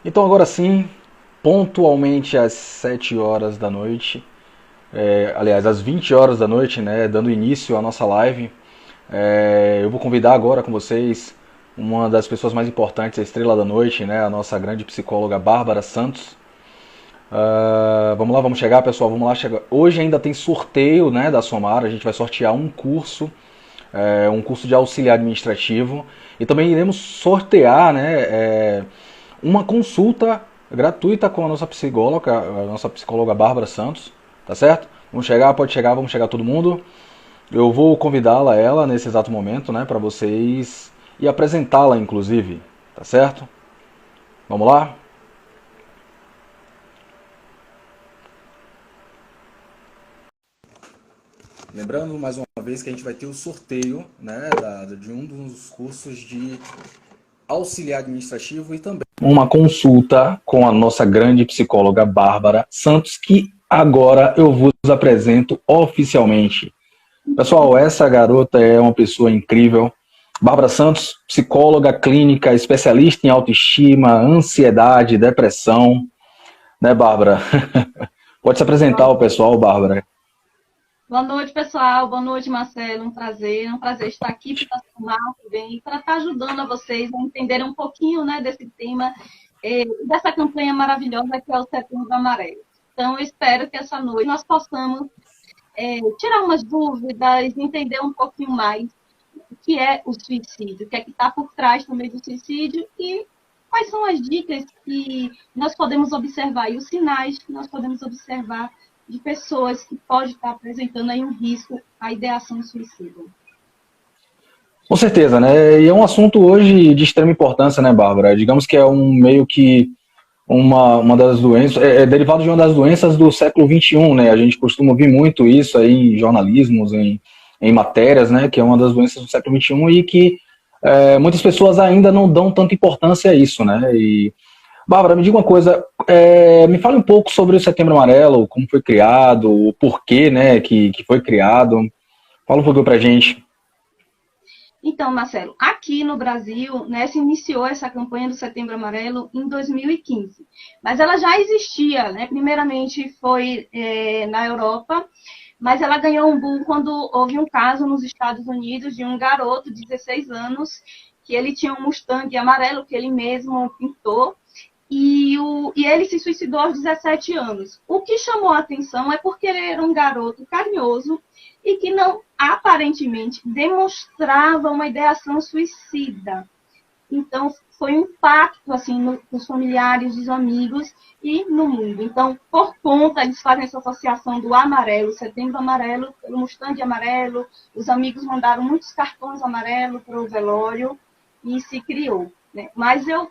Então agora sim, pontualmente às 7 horas da noite, aliás, às 20 horas da noite, né, dando início à nossa live, eu vou convidar agora com vocês uma das pessoas mais importantes, a estrela da noite, né, a nossa grande psicóloga Bárbara Santos. Vamos lá, vamos chegar, pessoal, vamos lá chegar. Hoje ainda tem sorteio, né, da Somar, a gente vai sortear um curso de auxiliar administrativo, e também iremos sortear, né, uma consulta gratuita com a nossa psicóloga Bárbara Santos, tá certo? Vamos chegar, pode chegar, vamos chegar todo mundo. Eu vou convidá-la, ela, nesse exato momento, né, para vocês e apresentá-la, inclusive, tá certo? Vamos lá? Lembrando mais uma vez que a gente vai ter o sorteio, né, de um dos cursos de auxiliar administrativo e também uma consulta com a nossa grande psicóloga Bárbara Santos, que agora eu vos apresento oficialmente. Pessoal, essa garota é uma pessoa incrível. Bárbara Santos, psicóloga clínica, especialista em autoestima, ansiedade, depressão, né, Bárbara? Pode se apresentar ao pessoal, Bárbara. Boa noite, pessoal. Boa noite, Marcelo. Um prazer estar aqui para somar também, para estar ajudando a vocês a entenderem um pouquinho, né, desse tema, dessa campanha maravilhosa que é o Setembro Amarelo. Então, eu espero que essa noite nós possamos tirar umas dúvidas, entender um pouquinho mais o que é o suicídio, o que é que está por trás também do suicídio e quais são as dicas que nós podemos observar e os sinais que nós podemos observar de pessoas que podem estar apresentando aí um risco à ideação suicida. Com certeza, né? E é um assunto hoje de extrema importância, né, Bárbara? Digamos que é um meio que uma das doenças, é derivado de uma das doenças do século XXI, né? A gente costuma ouvir muito isso aí em jornalismos, em matérias, né? Que é uma das doenças do século XXI e que muitas pessoas ainda não dão tanta importância a isso, né? E, Bárbara, me diga uma coisa, me fale um pouco sobre o Setembro Amarelo, como foi criado, o porquê, né, que foi criado. Fala um pouquinho pra gente. Então, Marcelo, aqui no Brasil, né, se iniciou essa campanha do Setembro Amarelo em 2015, mas ela já existia, né? Primeiramente foi na Europa, mas ela ganhou um boom quando houve um caso nos Estados Unidos de um garoto de 16 anos que ele tinha um Mustang amarelo que ele mesmo pintou e ele se suicidou aos 17 anos. O que chamou a atenção é porque ele era um garoto carinhoso e que não aparentemente demonstrava uma ideação suicida. Então, foi um impacto assim, nos familiares, dos amigos e no mundo. Então, por conta, eles fazem essa associação do amarelo, Setembro Amarelo, pelo Mustang amarelo, os amigos mandaram muitos cartões amarelos para o velório e se criou. Né? Mas eu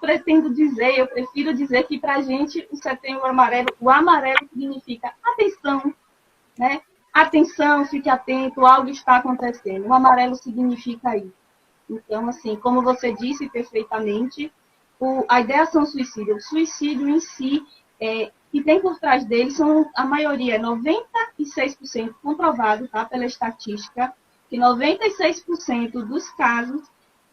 pretendo dizer, eu prefiro dizer que para a gente o Setembro Amarelo, o amarelo significa atenção, né? Atenção, fique atento, algo está acontecendo. O amarelo significa isso. Então, assim, como você disse perfeitamente, a ideação suicida, o suicídio em si, que tem por trás dele, a maioria é 96% comprovado, tá, pela estatística, que 96% dos casos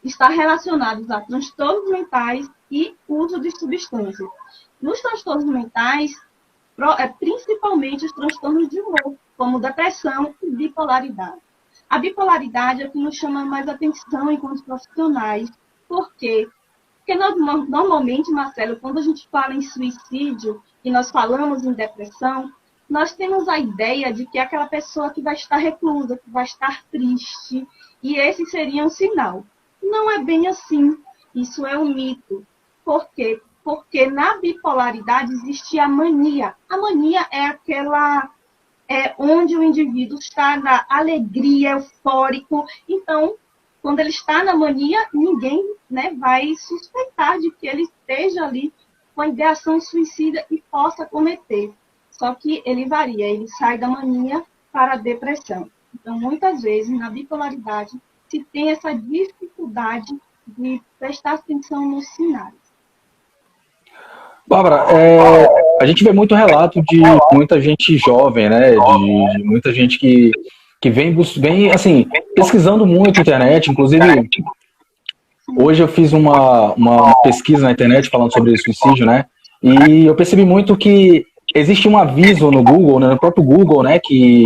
está relacionados a transtornos mentais e uso de substâncias. Nos transtornos mentais, principalmente os transtornos de humor, como depressão e bipolaridade. A bipolaridade é o que nos chama mais atenção enquanto profissionais. Por quê? Porque normalmente, Marcelo, quando a gente fala em suicídio e nós falamos em depressão, nós temos a ideia de que é aquela pessoa que vai estar reclusa, que vai estar triste, e esse seria um sinal. Não é bem assim. Isso é um mito. Por quê? Porque na bipolaridade existe a mania. A mania é aquela onde o indivíduo está na alegria, eufórico. Então, quando ele está na mania, ninguém, né, vai suspeitar de que ele esteja ali com a ideação suicida e possa cometer. Só que ele varia, ele sai da mania para a depressão. Então, muitas vezes, na bipolaridade, se tem essa dificuldade de prestar atenção nos sinais. Bárbara, a gente vê muito relato de muita gente jovem, né? De muita gente que vem assim, pesquisando muito na internet, inclusive Hoje eu fiz uma pesquisa na internet falando sobre suicídio, né? E eu percebi muito que existe um aviso no Google, né, no próprio Google, né, que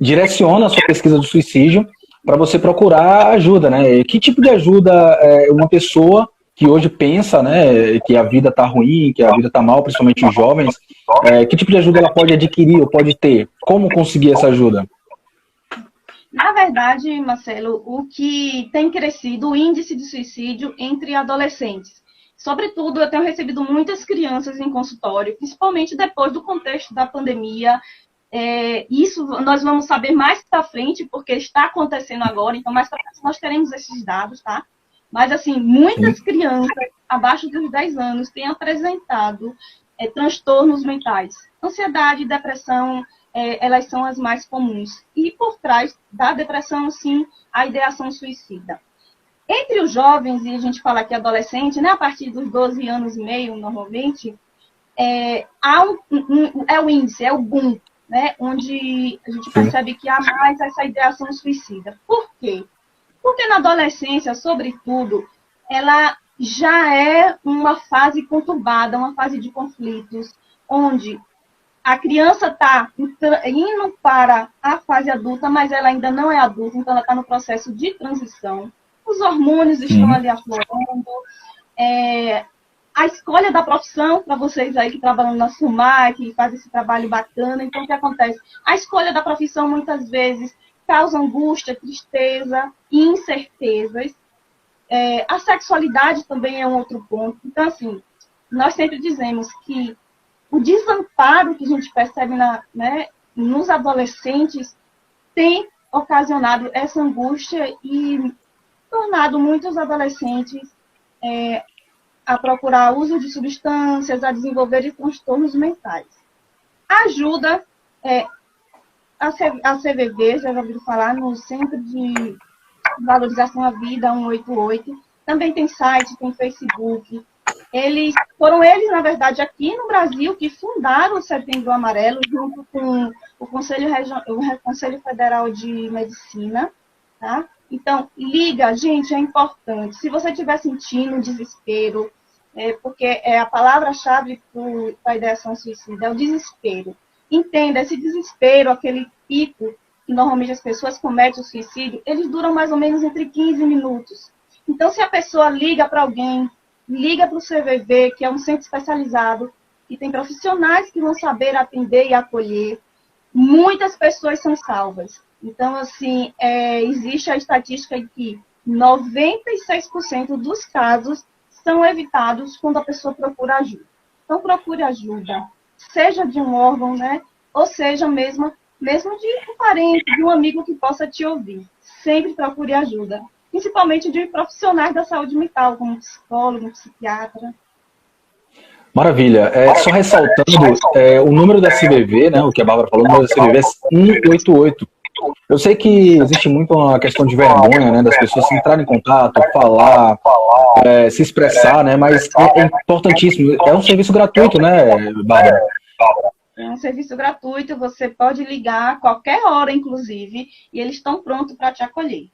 direciona a sua pesquisa do suicídio para você procurar ajuda, né? Que tipo de ajuda uma pessoa que hoje pensa, né, que a vida está ruim, que a vida está mal, principalmente os jovens, que tipo de ajuda ela pode adquirir ou pode ter? Como conseguir essa ajuda? Na verdade, Marcelo, o que tem crescido o índice de suicídio entre adolescentes. Sobretudo, eu tenho recebido muitas crianças em consultório, principalmente depois do contexto da pandemia. Isso nós vamos saber mais para frente, porque está acontecendo agora, então mais para frente nós teremos esses dados, tá? Mas, assim, muitas crianças abaixo dos 10 anos têm apresentado transtornos mentais. Ansiedade, depressão, elas são as mais comuns. E por trás da depressão, sim, a ideação suicida. Entre os jovens, e a gente fala aqui adolescente, né, a partir dos 12 anos e meio, normalmente, é o índice, é o boom, né, onde a gente percebe que há mais essa ideação suicida. Por quê? Porque na adolescência, sobretudo, ela já é uma fase conturbada, uma fase de conflitos, onde a criança está indo para a fase adulta, mas ela ainda não é adulta, então ela está no processo de transição. Os hormônios estão ali aflorando. A escolha da profissão, para vocês aí que trabalham na SUMAR, que fazem esse trabalho bacana, então o que acontece? A escolha da profissão, muitas vezes, causa angústia, tristeza e incertezas. A sexualidade também é um outro ponto. Então, assim, nós sempre dizemos que o desamparo que a gente percebe nos adolescentes tem ocasionado essa angústia e tornado muitos adolescentes a procurar uso de substâncias, a desenvolver transtornos mentais. Ajuda a CVV, já ouviram falar, no Centro de Valorização à Vida 188. Também tem site, tem Facebook. Foram eles, na verdade, aqui no Brasil, que fundaram o Setembro Amarelo, junto com o Conselho Federal de Medicina. Tá? Então, liga, gente, é importante. Se você estiver sentindo desespero, porque a palavra-chave para a ideação suicida é o desespero. Entenda, esse desespero, aquele pico que normalmente as pessoas cometem o suicídio, eles duram mais ou menos entre 15 minutos. Então, se a pessoa liga para alguém, liga para o CVV, que é um centro especializado, que tem profissionais que vão saber atender e acolher, muitas pessoas são salvas. Então, assim, existe a estatística de que 96% dos casos são evitados quando a pessoa procura ajuda. Então, procure ajuda, seja de um órgão, né, ou seja mesmo de um parente, de um amigo que possa te ouvir. Sempre procure ajuda, principalmente de profissionais da saúde mental, como psicólogo, psiquiatra. Maravilha. Só ressaltando, o número da CVV, né, o que a Bárbara falou, o número da CVV é 188. Eu sei que existe muito uma questão de vergonha, né, das pessoas entrarem em contato, falar, se expressar, né, mas é importantíssimo. É um serviço gratuito, né, Bárbara? É um serviço gratuito, você pode ligar a qualquer hora, inclusive, e eles estão prontos para te acolher.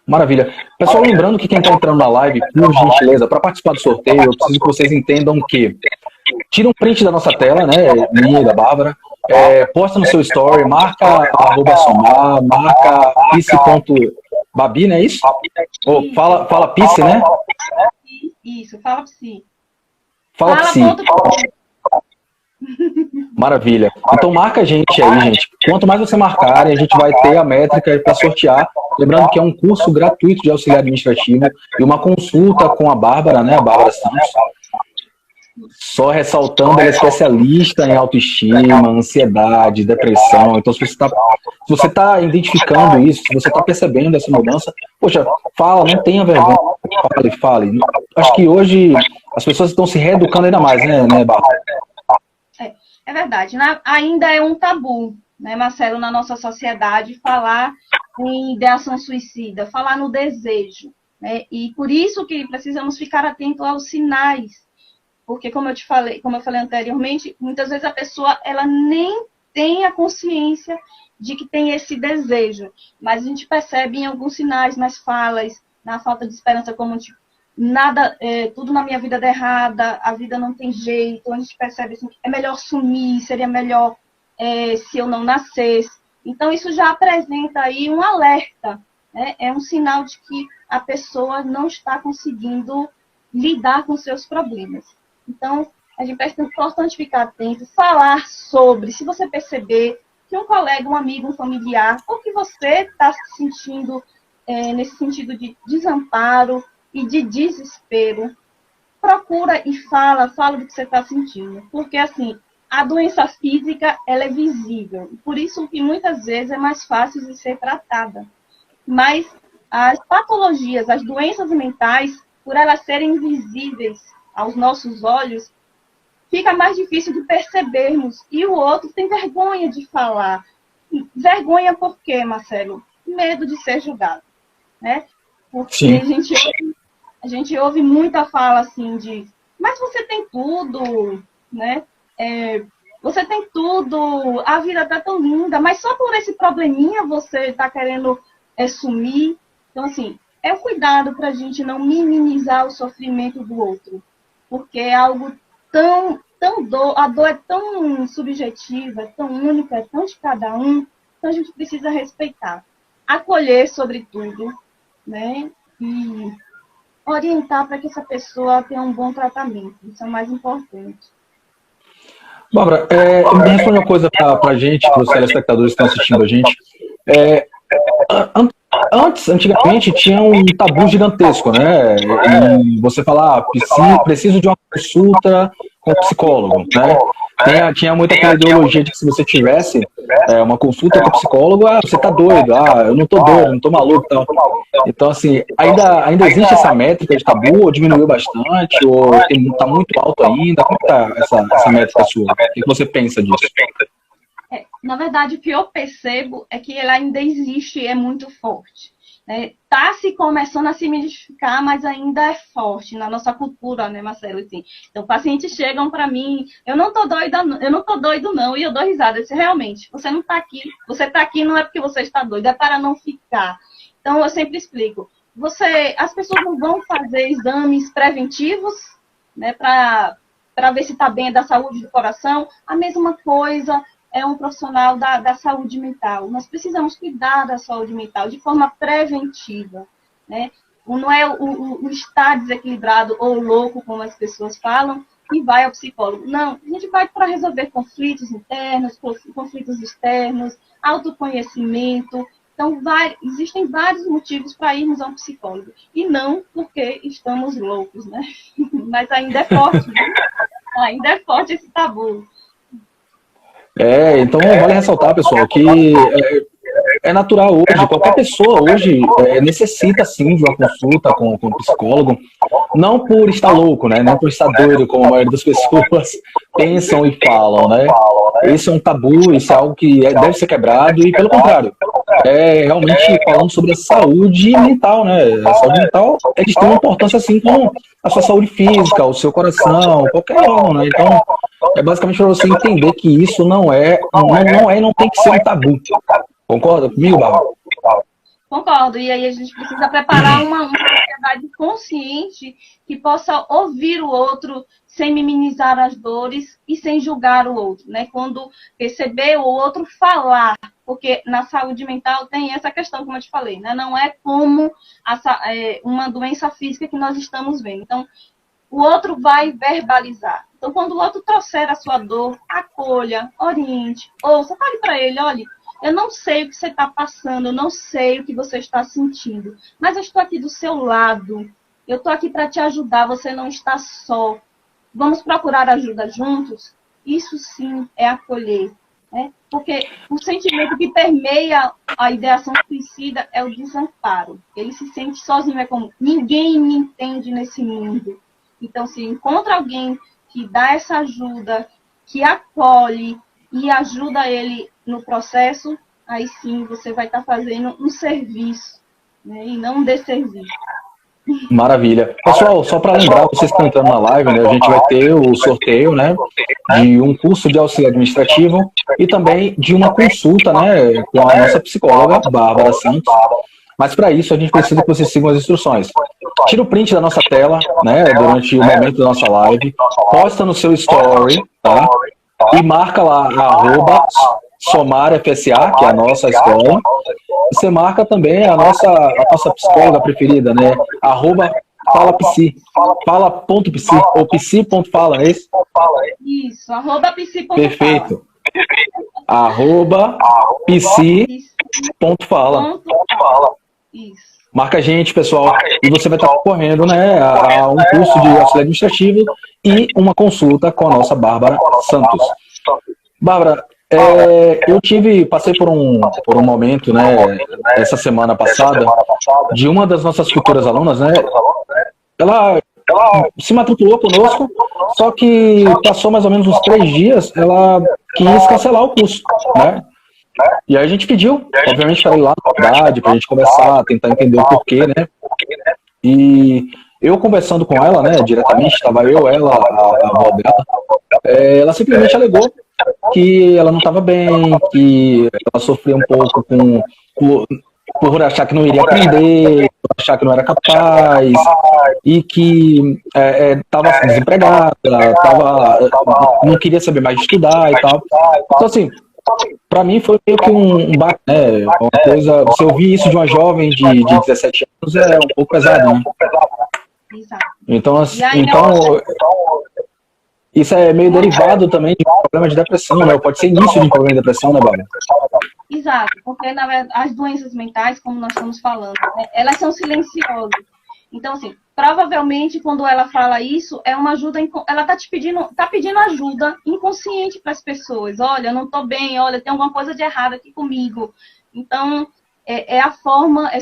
Maravilha. Pessoal, lembrando que quem está entrando na live, por gentileza, para participar do sorteio, eu preciso que vocês entendam que tira um print da nossa tela, né, minha e da Bárbara, posta no seu story, marca @somar, marca pice.babi, não é isso? Ou fala pice, né? Isso, fala psi. Fala psi. Maravilha. Então marca a gente aí, gente. Quanto mais você marcar, a gente vai ter a métrica para sortear. Lembrando que é um curso gratuito de auxiliar administrativo e uma consulta com a Bárbara, né? A Bárbara Santos. Só ressaltando, ela é especialista em autoestima, ansiedade, depressão. Então, se você está identificando isso, se você está percebendo essa mudança, poxa, fala, não tenha vergonha. Fale. Acho que hoje as pessoas estão se reeducando ainda mais, né, Bárbara? É verdade. Ainda é um tabu, né, Marcelo, na nossa sociedade, falar em ideação suicida, falar no desejo. Né? E por isso que precisamos ficar atentos aos sinais. Porque, como eu falei anteriormente, muitas vezes a pessoa ela nem tem a consciência de que tem esse desejo. Mas a gente percebe em alguns sinais nas falas, na falta de esperança, como tipo, nada, tudo na minha vida dá errada, a vida não tem jeito, a gente percebe assim, é melhor sumir, seria melhor se eu não nascesse. Então, isso já apresenta aí um alerta, né? É um sinal de que a pessoa não está conseguindo lidar com seus problemas. Então, a gente é importante ficar atento, falar sobre, se você perceber que um colega, um amigo, um familiar, ou que você está se sentindo nesse sentido de desamparo e de desespero, procura e fala do que você está sentindo. Porque, assim, a doença física, ela é visível. Por isso que, muitas vezes, é mais fácil de ser tratada. Mas as patologias, as doenças mentais, por elas serem invisíveis aos nossos olhos, fica mais difícil de percebermos. E o outro tem vergonha de falar. Vergonha por quê, Marcelo? Medo de ser julgado, né? Porque a gente ouve muita fala assim de, mas você tem tudo, né? Você tem tudo, a vida está tão linda, mas só por esse probleminha você está querendo sumir. Então, assim, é o cuidado para a gente não minimizar o sofrimento do outro, porque é algo a dor é tão subjetiva, é tão única, é tão de cada um, então a gente precisa respeitar, acolher sobretudo, né, e orientar para que essa pessoa tenha um bom tratamento, isso é o mais importante. Bárbara, me responde uma coisa para a gente, para os telespectadores que estão assistindo a gente. Antigamente tinha um tabu gigantesco, né? E você falar, preciso de uma consulta com um psicólogo, né? Tinha muita aquela ideologia de que se você tivesse uma consulta com o psicólogo, você tá doido, eu não tô doido, não tô maluco, tal. Então, assim, ainda existe essa métrica de tabu, ou diminuiu bastante, ou tá muito alto ainda? Como tá essa métrica sua? O que você pensa disso? Na verdade, o que eu percebo é que ela ainda existe e é muito forte. Está se começando a se modificar, mas ainda é forte na nossa cultura, né, Marcelo? Assim, então, pacientes chegam para mim, eu não tô doido não, e eu dou risada. Eu disse, realmente, você não está aqui, você está aqui não é porque você está doido, é para não ficar. Então, eu sempre explico, as pessoas não vão fazer exames preventivos, né, para ver se está bem da saúde do coração, a mesma coisa é um profissional da saúde mental. Nós precisamos cuidar da saúde mental de forma preventiva, né? Não é o estar desequilibrado ou louco, como as pessoas falam, e vai ao psicólogo. Não, a gente vai para resolver conflitos internos, conflitos externos, autoconhecimento. Então, existem vários motivos para irmos a um psicólogo. E não porque estamos loucos, né? Mas ainda é forte, né? Ainda é forte esse tabu. Então vale ressaltar, pessoal, que é natural hoje, qualquer pessoa hoje necessita sim de uma consulta com um psicólogo, não por estar louco, né, não por estar doido, como a maioria das pessoas pensam e falam, né? Isso é um tabu, isso é algo que deve ser quebrado e, pelo contrário, realmente falando sobre a saúde mental, né? A saúde mental é de extrema importância, assim como a sua saúde física, o seu coração, qualquer órgão, né? Então, é basicamente para você entender que isso não tem que ser um tabu. Concorda comigo, Bárbara? Concordo. E aí a gente precisa preparar uma sociedade consciente que possa ouvir o outro sem minimizar as dores e sem julgar o outro, né? Quando perceber o outro falar, porque na saúde mental tem essa questão, como eu te falei, né? Não é como uma doença física que nós estamos vendo. Então, o outro vai verbalizar. Então, quando o outro trouxer a sua dor, acolha, oriente, ouça, fale para ele, olha, eu não sei o que você está passando, eu não sei o que você está sentindo, mas eu estou aqui do seu lado, eu estou aqui para te ajudar, você não está só. Vamos procurar ajuda juntos? Isso sim é acolher, né? Porque o sentimento que permeia a ideação suicida é o desamparo. Ele se sente sozinho, é como, ninguém me entende nesse mundo. Então, se encontra alguém que dá essa ajuda, que acolhe e ajuda ele no processo, aí sim você vai estar fazendo um serviço, né, e não um desserviço. Maravilha. Pessoal, só para lembrar, vocês que estão entrando na live, né, a gente vai ter o sorteio, né, de um curso de auxílio administrativo e também de uma consulta, né, com a nossa psicóloga, Bárbara Santos. Mas para isso a gente precisa que vocês sigam as instruções. Tira o print da nossa tela, né, durante o momento da nossa live, posta no seu story, tá? E marca lá @SomarFSA, que é a nossa escola. Você marca também a nossa psicóloga preferida, né? @FalaPsi, fala.psi, ou psi.fala, não é isso? Isso, @psi.fala. Perfeito. @psi.fala. Isso. Marca a gente, pessoal, e você vai estar concorrendo, né, a um curso de auxílio administrativo e uma consulta com a nossa Bárbara Santos. Bárbara, passei por um momento, né, essa semana passada, de uma das nossas futuras alunas, né, ela se matriculou conosco, só que passou mais ou menos uns 3 dias, ela quis cancelar o curso, né? E aí a gente pediu, obviamente, para ir lá na faculdade, para a gente conversar, tentar entender o porquê, né? E eu conversando com ela, né, diretamente, estava eu, ela, a avó dela, ela simplesmente alegou que ela não estava bem, que ela sofria um pouco por achar que não iria aprender, por achar que não era capaz, e que estava desempregada, não queria saber mais de estudar e tal. Então, assim, para mim foi meio que um baque, né? Uma coisa, você ouvir isso de uma jovem de 17 anos é um pouco pesado, né? Então, isso é meio derivado também de um problema de depressão, né? Pode ser início de um problema de depressão, né, Bárbara? Exato, porque na verdade as doenças mentais, como nós estamos falando, né, elas são silenciosas. Então, assim, provavelmente quando ela fala isso, é uma ajuda, ela tá pedindo ajuda inconsciente para as pessoas. Olha, eu não estou bem, olha, tem alguma coisa de errado aqui comigo. Então,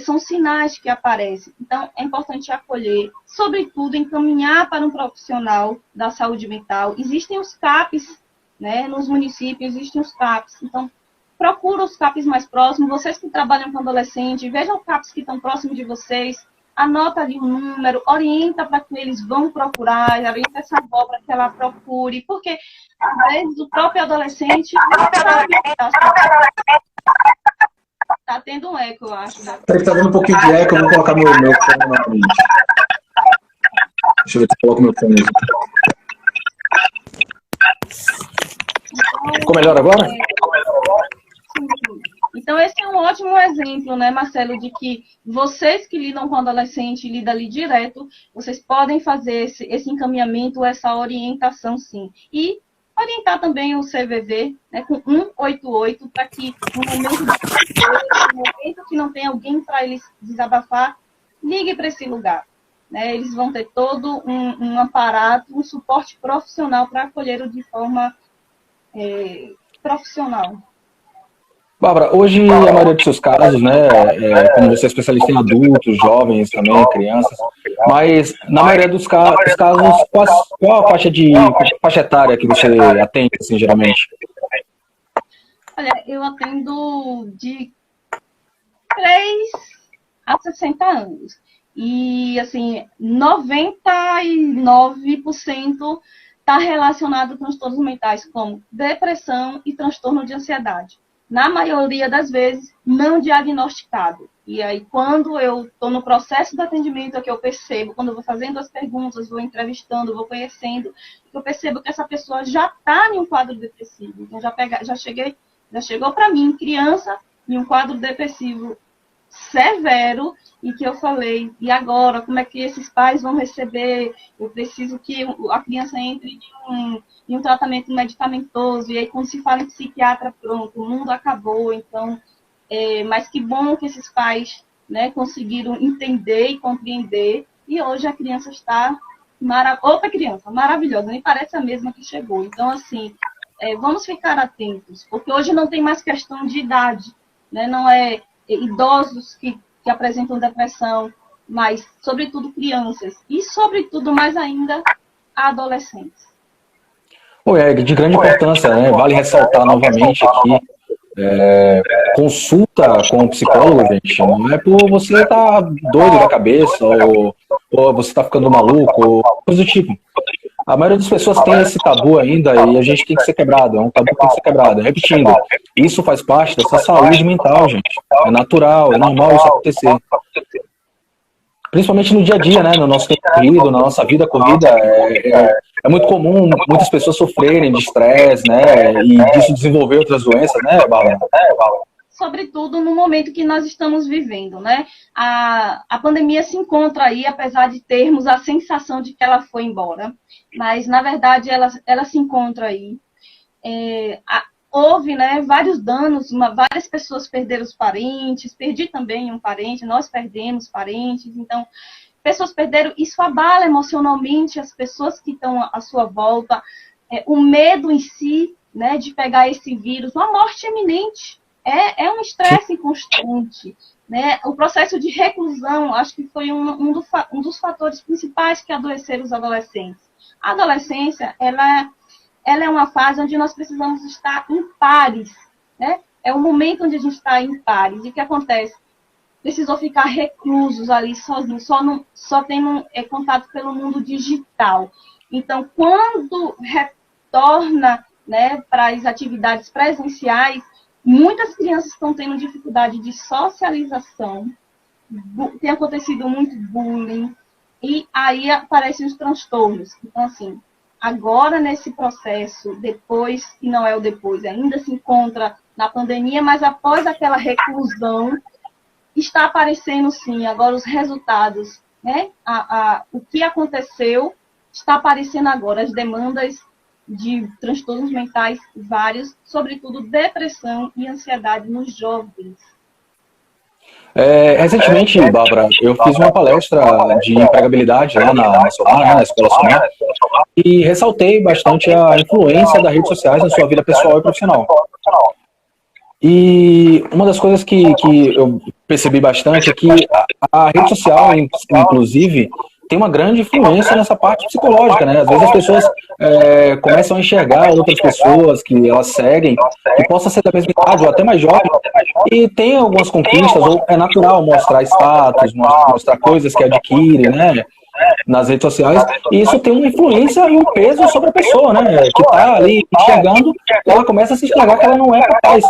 são sinais que aparecem. Então, é importante acolher, sobretudo, encaminhar para um profissional da saúde mental. Existem os CAPs, né, nos municípios, existem os CAPs. Então, procura os CAPs mais próximos. Vocês que trabalham com adolescente, vejam os CAPs que estão próximos de vocês. Anota ali um número, orienta para que eles vão procurar, orienta essa avó para que ela procure, porque às vezes o próprio adolescente não sabe o que está tendo um eco, eu acho. Né? Tá dando um pouquinho de eco, eu vou colocar meu fone na frente. Deixa eu ver se eu coloco meu fone. Ficou melhor agora? Então, esse é um ótimo exemplo, né, Marcelo, de que vocês que lidam com adolescente, lidam ali direto, vocês podem fazer esse encaminhamento, essa orientação, sim. E orientar também o CVV, né, com 188, para que no momento que não tem alguém para eles desabafar, ligue para esse lugar. Né, eles vão ter todo um aparato, um suporte profissional para acolher de forma profissional. Bárbara, hoje a maioria dos seus casos, né, como você é especialista em adultos, jovens também, crianças, mas na maioria dos casos, qual a faixa etária que você atende, assim, geralmente? Olha, eu atendo de 3 a 60 anos. E, assim, 99% está relacionado com transtornos mentais, como depressão e transtorno de ansiedade. Na maioria das vezes, não diagnosticado. E aí, quando eu estou no processo de atendimento, é que eu percebo, quando eu vou fazendo as perguntas, vou entrevistando, vou conhecendo, eu percebo que essa pessoa já está em um quadro depressivo. Então, já chegou para mim, criança, em um quadro depressivo severo, e que eu falei, e agora, como é que esses pais vão receber? Eu preciso que a criança entre em um tratamento medicamentoso, e aí quando se fala em psiquiatra, pronto, o mundo acabou. Então, mas que bom que esses pais, né, conseguiram entender e compreender, e hoje a criança está outra criança, maravilhosa, nem parece a mesma que chegou. Então, assim, vamos ficar atentos, porque hoje não tem mais questão de idade, né, não é idosos que apresentam depressão, mas, sobretudo, crianças, e, sobretudo, mais ainda, adolescentes. É de grande importância, né? Vale ressaltar novamente aqui, consulta com o psicólogo, gente, não é por você estar doido da cabeça, ou você está ficando maluco, ou coisa do tipo. A maioria das pessoas tem esse tabu ainda e a gente tem que ser quebrado, é um tabu que tem que ser quebrado. Repetindo, isso faz parte dessa saúde mental, gente. É natural, é normal isso acontecer. Principalmente no dia a dia, né? No nosso tempo corrido, na nossa vida corrida, é muito comum muitas pessoas sofrerem de estresse, né? E disso desenvolver outras doenças, né, Bárbara? Sobretudo no momento que nós estamos vivendo, né? A pandemia se encontra aí, apesar de termos a sensação de que ela foi embora, mas, na verdade, ela se encontra aí. Houve, né, vários danos, várias pessoas perderam os parentes, perdi também um parente, nós perdemos parentes, então, pessoas perderam, isso abala emocionalmente as pessoas que estão à sua volta, o medo em si, né, de pegar esse vírus, uma morte iminente, é um estresse constante, né, o processo de reclusão, acho que foi um dos fatores principais que adoeceram os adolescentes. A adolescência, ela é uma fase onde nós precisamos estar em pares, né? É o momento onde a gente está em pares. E o que acontece? Precisou ficar reclusos ali, sozinho, só tendo contato pelo mundo digital. Então, quando retorna, né, para as atividades presenciais, muitas crianças estão tendo dificuldade de socialização, tem acontecido muito bullying, e aí aparecem os transtornos. Então, assim, agora, nesse processo, depois, que não é o depois, ainda se encontra na pandemia, mas após aquela reclusão, está aparecendo, sim, agora os resultados, né? O que aconteceu está aparecendo agora, as demandas de transtornos mentais vários, sobretudo depressão e ansiedade nos jovens. Recentemente, Bárbara, eu fiz uma palestra de empregabilidade lá na Somar, né, na Escola Somar, e ressaltei bastante a influência das redes sociais na sua vida pessoal e profissional. E uma das coisas que eu percebi bastante é que a rede social, inclusive, tem uma grande influência nessa parte psicológica, né? Às vezes as pessoas começam a enxergar outras pessoas que elas seguem, que possa ser da mesma idade ou até mais jovem, e tem algumas conquistas, ou é natural mostrar status, mostrar coisas que adquire, né? Nas redes sociais, e isso tem uma influência e um peso sobre a pessoa, né? Que está ali enxergando, ela começa a se enxergar que ela não é capaz.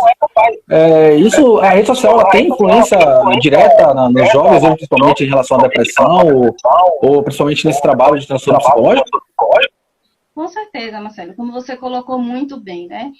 A rede social, ela tem influência direta nos jovens, ou principalmente em relação à depressão, ou principalmente nesse trabalho de transtorno psicológico? Com certeza, Marcelo, como você colocou muito bem, né?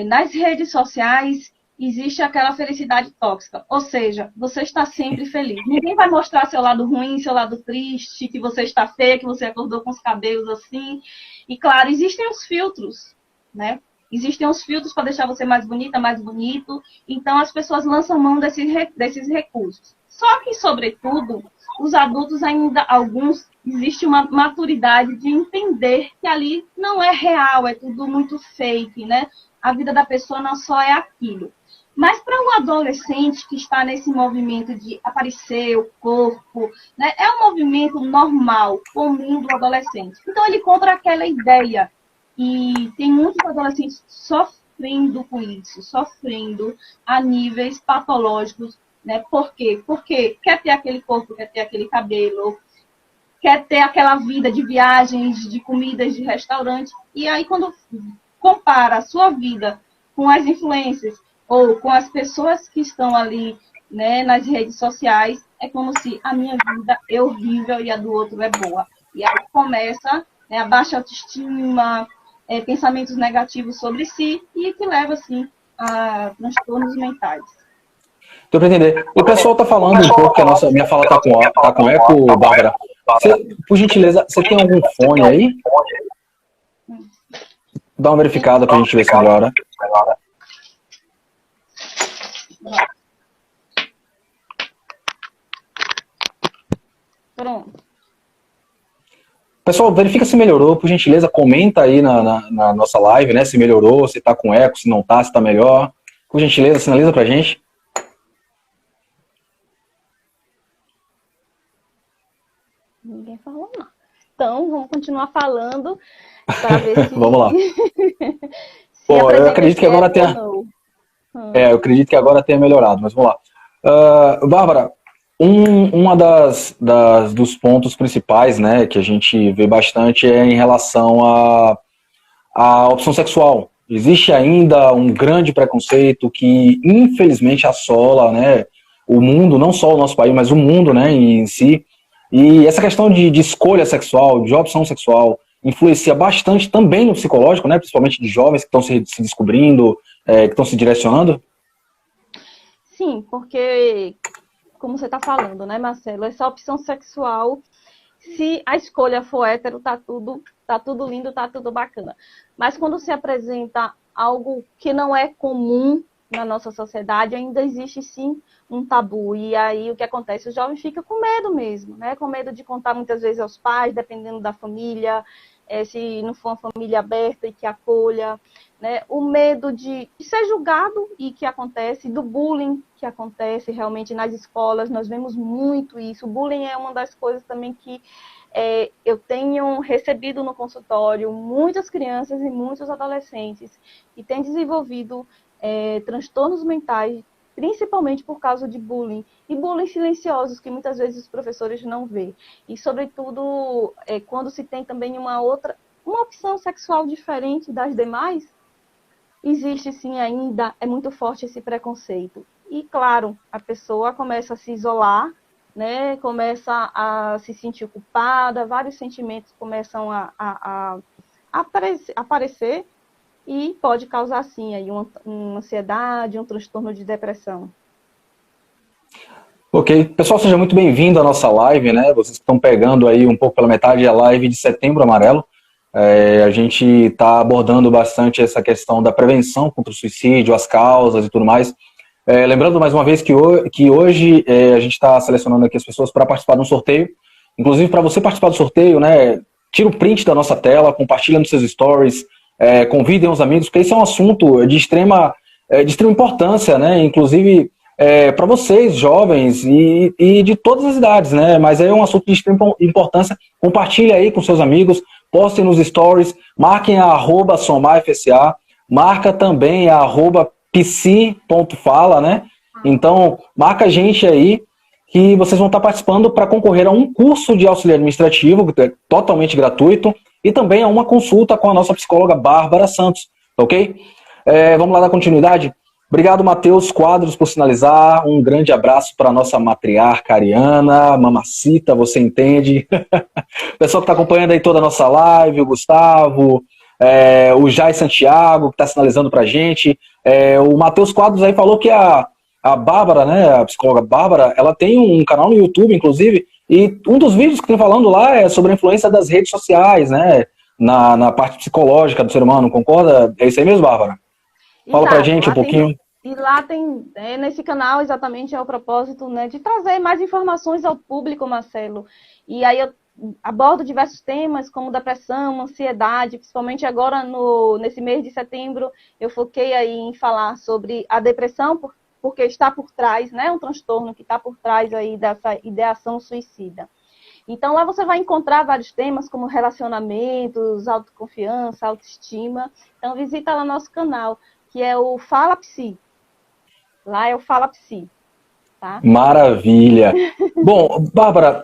Nas redes sociais, existe aquela felicidade tóxica, ou seja, você está sempre feliz. Ninguém vai mostrar seu lado ruim, seu lado triste, que você está feia, que você acordou com os cabelos assim. E, claro, existem os filtros, né? Existem os filtros para deixar você mais bonita, mais bonito. Então, as pessoas lançam mão desses recursos. Só que, sobretudo, os adultos ainda, alguns, existe uma maturidade de entender que ali não é real, é tudo muito fake, né? A vida da pessoa não só é aquilo. Mas para um adolescente que está nesse movimento de aparecer o corpo, né, é um movimento normal, comum do adolescente. Então ele compra aquela ideia. E tem muitos adolescentes sofrendo com isso, sofrendo a níveis patológicos. Né? Por quê? Porque quer ter aquele corpo, quer ter aquele cabelo, quer ter aquela vida de viagens, de comidas, de restaurante. E aí quando compara a sua vida com as influências, ou com as pessoas que estão ali, né, nas redes sociais, é como se a minha vida é horrível e a do outro é boa. E aí começa, né, a baixa autoestima, pensamentos negativos sobre si, e que leva, assim, a transtornos mentais. Deu para entender. O pessoal está falando um pouco que minha fala está com eco, Bárbara. Por gentileza, você tem algum fone aí? Dá uma verificada para a gente ver se melhora. Pronto. Pessoal, verifica se melhorou, por gentileza, comenta aí na nossa live, né, se melhorou, se tá com eco, se não tá, se tá melhor. Por gentileza, sinaliza pra gente. Ninguém falou nada. Então, vamos continuar falando para ver se... Vamos lá. Pô, eu acredito que agora tenha... eu acredito que agora tenha melhorado, mas vamos lá. Bárbara, Uma dos pontos principais, né, que a gente vê bastante é em relação à opção sexual. Existe ainda um grande preconceito que, infelizmente, assola, né, o mundo, não só o nosso país, mas o mundo, né, em si. E essa questão de escolha sexual, de opção sexual, influencia bastante também no psicológico, né, principalmente de jovens que estão se descobrindo, que estão se direcionando. Sim, porque, como você está falando, né, Marcelo, essa opção sexual, se a escolha for hétero, tá tudo lindo, tá tudo bacana. Mas quando se apresenta algo que não é comum na nossa sociedade, ainda existe sim um tabu. E aí o que acontece? O jovem fica com medo mesmo, né? Com medo de contar muitas vezes aos pais, dependendo da família, se não for uma família aberta e que acolha, né? O medo de ser julgado e que acontece, do bullying que acontece realmente nas escolas, nós vemos muito isso. O bullying é uma das coisas também que eu tenho recebido no consultório muitas crianças e muitos adolescentes que têm desenvolvido transtornos mentais, principalmente por causa de bullying, e bullying silenciosos, que muitas vezes os professores não vê. E, sobretudo, quando se tem também uma opção sexual diferente das demais, existe sim ainda, é muito forte esse preconceito. E, claro, a pessoa começa a se isolar, né? Começa a se sentir culpada, vários sentimentos começam a aparecer e pode causar, sim, aí uma ansiedade, um transtorno de depressão. Ok, pessoal, seja muito bem-vindo à nossa live, né? Vocês estão pegando aí um pouco pela metade a live de Setembro Amarelo. A gente está abordando bastante essa questão da prevenção contra o suicídio, as causas e tudo mais. Lembrando mais uma vez que hoje a gente está selecionando aqui as pessoas para participar de um sorteio. Inclusive, para você participar do sorteio, né? Tira o print da nossa tela, compartilha nos seus stories, convidem os amigos, porque esse é um assunto de extrema importância, né? Inclusive para vocês, jovens, e de todas as idades, né? Mas é um assunto de extrema importância. Compartilhe aí com seus amigos, postem nos stories, marquem a @somafsa, marca também a @psi.fala, né? Então, marca a gente aí que vocês vão estar participando para concorrer a um curso de auxiliar administrativo, que é totalmente gratuito, e também a uma consulta com a nossa psicóloga Bárbara Santos, ok? Vamos lá dar continuidade? Obrigado, Matheus Quadros, por sinalizar. Um grande abraço para a nossa matriarca Ariana, mamacita, você entende. O pessoal que está acompanhando aí toda a nossa live, o Gustavo, o Jai Santiago, que está sinalizando para a gente. O Matheus Quadros aí falou que a Bárbara, né, a psicóloga Bárbara, ela tem um canal no YouTube, inclusive, e um dos vídeos que tem falando lá é sobre a influência das redes sociais, né, na parte psicológica do ser humano, concorda? É isso aí mesmo, Bárbara? Fala pra Exato, gente um pouquinho. e lá tem, nesse canal exatamente é o propósito, né, de trazer mais informações ao público, Marcelo. E aí eu abordo diversos temas como depressão, ansiedade, principalmente agora nesse mês de setembro, eu foquei aí em falar sobre a depressão, porque está por trás, né, um transtorno que está por trás aí dessa ideação suicida. Então, lá você vai encontrar vários temas, como relacionamentos, autoconfiança, autoestima. Então, visita lá nosso canal, que é o Fala Psi. Lá é o Fala Psi, tá? Maravilha. Bom, Bárbara,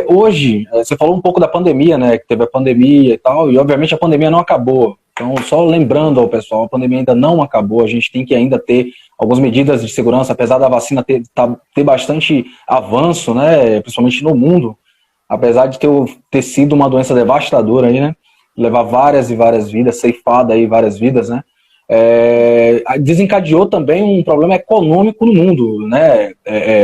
hoje, você falou um pouco da pandemia, né? Que teve a pandemia e tal, e obviamente a pandemia não acabou. Então, só lembrando ao pessoal, a pandemia ainda não acabou, a gente tem que ainda ter algumas medidas de segurança, apesar da vacina ter bastante avanço, né? Principalmente no mundo, apesar de ter sido uma doença devastadora aí, né? Levar várias e várias vidas, ceifada aí várias vidas, né? Desencadeou também um problema econômico no mundo, né,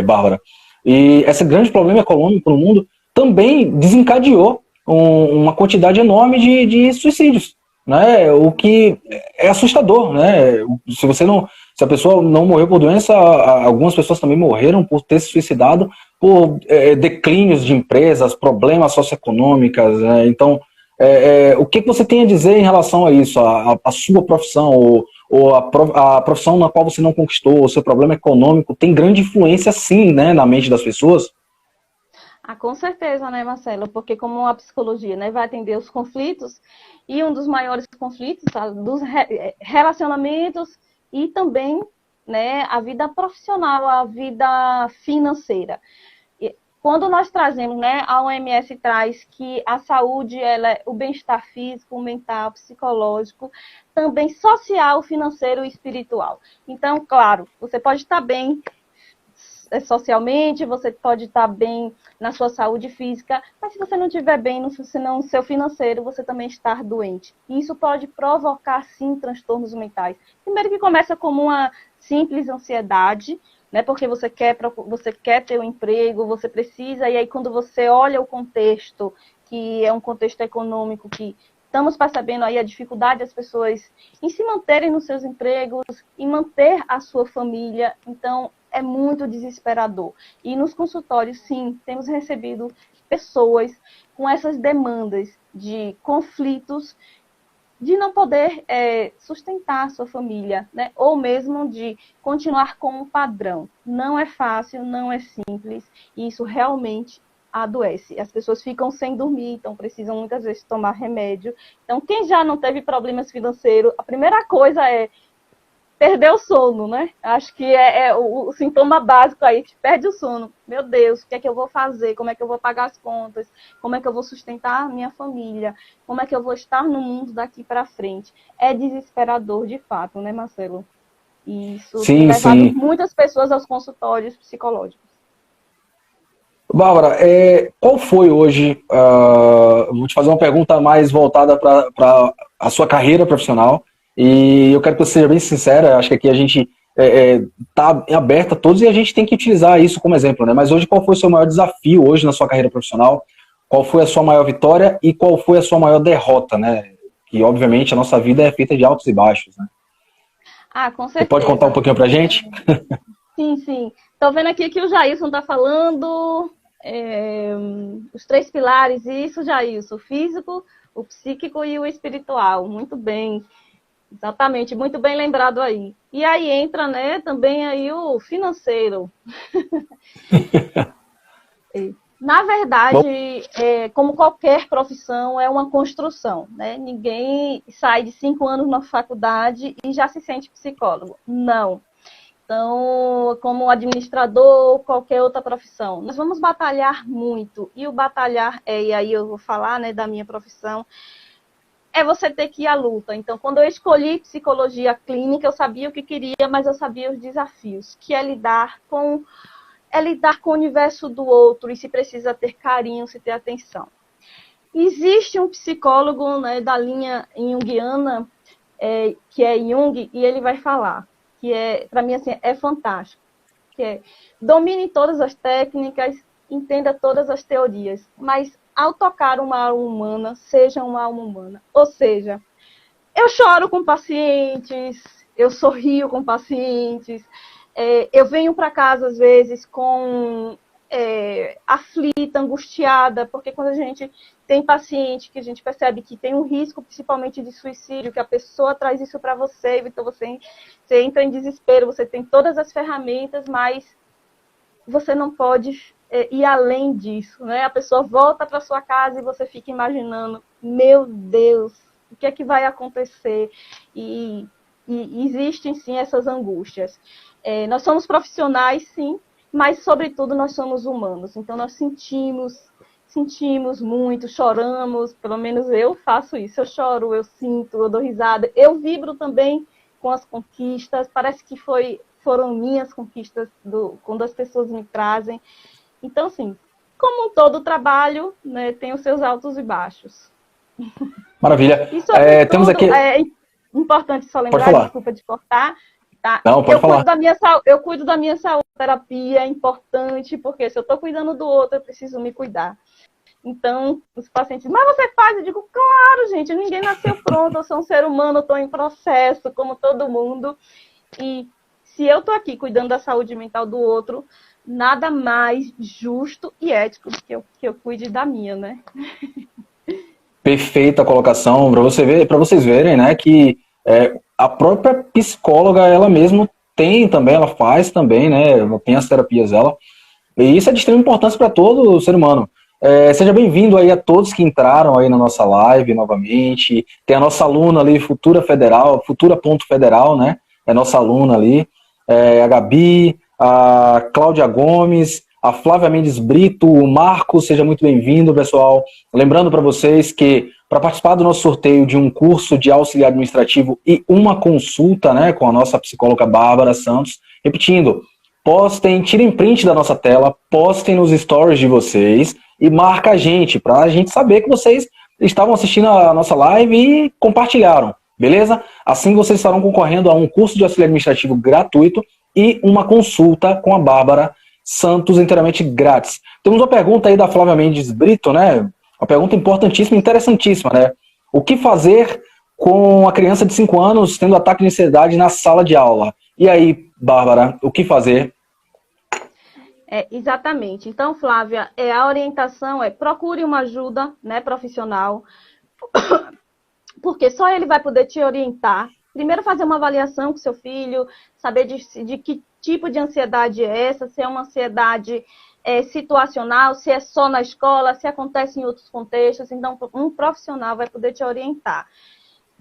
Bárbara? E esse grande problema econômico no mundo também desencadeou uma quantidade enorme de suicídios, né? O que é assustador, né? Se a pessoa não morreu por doença, algumas pessoas também morreram por ter se suicidado por declínios de empresas, problemas socioeconômicos, né? Então, o que você tem a dizer em relação a isso, a sua profissão, ou a profissão na qual você não conquistou, o seu problema econômico, tem grande influência, sim, né, na mente das pessoas? Com certeza, né, Marcelo? Porque como a psicologia, né, vai atender os conflitos, e um dos maiores conflitos, dos relacionamentos e também, né, a vida profissional, a vida financeira. quando nós trazemos, né, a OMS traz que a saúde, ela é o bem-estar físico, mental, psicológico, também social, financeiro e espiritual. Então, claro, você pode estar bem socialmente, você pode estar bem na sua saúde física, mas se você não estiver bem no seu financeiro, você também está doente. E isso pode provocar, sim, transtornos mentais. Primeiro que começa como uma simples ansiedade, né, porque você quer ter um emprego, você precisa, e aí quando você olha o contexto, que é um contexto econômico que estamos percebendo aí a dificuldade das pessoas em se manterem nos seus empregos, em manter a sua família, então é muito desesperador. E nos consultórios, sim, temos recebido pessoas com essas demandas de conflitos, de não poder sustentar a sua família, né? Ou mesmo de continuar com um padrão. Não é fácil, não é simples, e isso realmente adoece. As pessoas ficam sem dormir, então precisam muitas vezes tomar remédio. Então, quem já não teve problemas financeiros, a primeira coisa é perder o sono, né? Acho que é o sintoma básico aí, que perde o sono. Meu Deus, o que é que eu vou fazer? Como é que eu vou pagar as contas? Como é que eu vou sustentar a minha família? Como é que eu vou estar no mundo daqui para frente? É desesperador, de fato, né, Marcelo? E isso tem levado muitas pessoas aos consultórios psicológicos. Bárbara, qual foi hoje, vou te fazer uma pergunta mais voltada para a sua carreira profissional, e eu quero que você seja bem sincera, acho que aqui a gente está aberta a todos e a gente tem que utilizar isso como exemplo, né? Mas hoje, qual foi o seu maior desafio hoje na sua carreira profissional? Qual foi a sua maior vitória e qual foi a sua maior derrota, né? Que, obviamente, a nossa vida é feita de altos e baixos, né? Ah, com certeza. Você pode contar um pouquinho pra gente? Sim, sim. Estou vendo aqui que o Jailson está falando os 3 pilares, isso, Jailson, o físico, o psíquico e o espiritual. Muito bem. Exatamente, muito bem lembrado aí. E aí entra, né, também aí o financeiro. Na verdade, como qualquer profissão, é uma construção, né? Ninguém sai de 5 anos na faculdade e já se sente psicólogo. Não. Então, como administrador, qualquer outra profissão, nós vamos batalhar muito. E o batalhar, e aí eu vou falar, né, da minha profissão, é você ter que ir à luta. Então, quando eu escolhi psicologia clínica, eu sabia o que queria, mas eu sabia os desafios, que é lidar com o universo do outro, e se precisa ter carinho, se ter atenção. Existe um psicólogo, né, da linha junguiana, que é Jung, e ele vai falar, que para mim, assim, é fantástico, que é: domine todas as técnicas, entenda todas as teorias, mas ao tocar uma alma humana, seja uma alma humana. Ou seja, eu choro com pacientes, eu sorrio com pacientes, eu venho para casa, às vezes, aflita, angustiada, porque quando a gente tem paciente que a gente percebe que tem um risco, principalmente de suicídio, que a pessoa traz isso para você, então você entra em desespero, você tem todas as ferramentas, mas você não pode ir além disso, né? A pessoa volta para sua casa e você fica imaginando: meu Deus, o que é que vai acontecer? E existem, sim, essas angústias. Nós somos profissionais, sim, mas, sobretudo, nós somos humanos. Então, nós sentimos muito, choramos, pelo menos eu faço isso. Eu choro, eu sinto, eu dou risada. Eu vibro também com as conquistas. Parece que foram minhas conquistas quando as pessoas me trazem. Então, assim, como todo trabalho, né, tem os seus altos e baixos. Maravilha. E, sobretudo, temos aqui... é importante só lembrar, desculpa de cortar, tá? Não, pode falar. Eu cuido da minha saúde, terapia é importante, porque se eu estou cuidando do outro, eu preciso me cuidar. Então, os pacientes: mas você faz? Eu digo: claro, gente, ninguém nasceu pronto, eu sou um ser humano, eu estou em processo, como todo mundo. E se eu estou aqui cuidando da saúde mental do outro, nada mais justo e ético do que eu cuide da minha, né? Perfeita colocação, para vocês verem, né, que a própria psicóloga, ela mesma ela faz também, né, ela tem as terapias dela, e isso é de extrema importância para todo o ser humano. Seja bem-vindo aí a todos que entraram aí na nossa live novamente. Tem a nossa aluna ali, Futura.Federal, né, é nossa aluna ali, a Gabi, a Cláudia Gomes, a Flávia Mendes Brito, o Marcos, seja muito bem-vindo, pessoal. Lembrando para vocês que para participar do nosso sorteio de um curso de auxiliar administrativo e uma consulta, né, com a nossa psicóloga Bárbara Santos, repetindo, postem, tirem print da nossa tela, postem nos stories de vocês e marca a gente, para a gente saber que vocês estavam assistindo a nossa live e compartilharam, beleza? Assim vocês estarão concorrendo a um curso de auxiliar administrativo gratuito e uma consulta com a Bárbara Santos inteiramente grátis. Temos uma pergunta aí da Flávia Mendes Brito, né? Uma pergunta importantíssima, interessantíssima, né? O que fazer com a criança de 5 anos tendo ataque de ansiedade na sala de aula? E aí, Bárbara, o que fazer? Exatamente. Então, Flávia, a orientação procure uma ajuda, né, profissional, porque só ele vai poder te orientar. Primeiro, fazer uma avaliação com seu filho, saber de que tipo de ansiedade é essa, se é uma ansiedade situacional, se é só na escola, se acontece em outros contextos. Então, um profissional vai poder te orientar.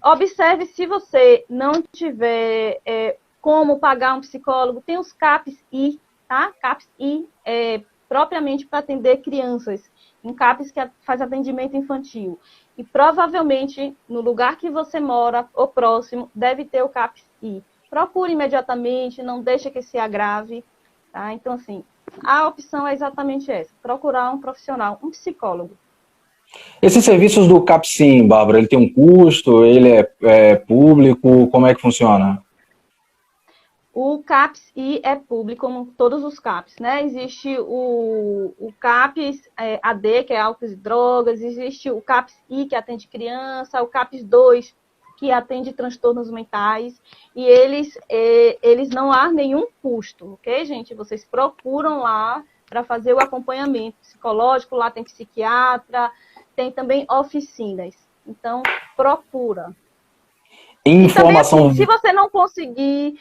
Observe se você não tiver como pagar um psicólogo, tem os CAPS-I, tá? CAPS-I propriamente para atender crianças, um CAPS que faz atendimento infantil. E provavelmente, no lugar que você mora, ou próximo, deve ter o CAPS-I. Procure imediatamente, não deixe que se agrave, tá? Então, assim, a opção é exatamente essa, procurar um profissional, um psicólogo. Esses serviços do CAPSIM, Bárbara, ele tem um custo, ele é público, como é que funciona? O CAPS-I é público, como todos os CAPs, né? Existe o CAPS-AD, que é álcool e drogas, existe o CAPS-I, que atende criança, o CAPS-2, que atende transtornos mentais, e eles não há nenhum custo, ok, gente? Vocês procuram lá para fazer o acompanhamento psicológico, lá tem psiquiatra, tem também oficinas. Então, procura. Informação... E também, assim, se você não conseguir...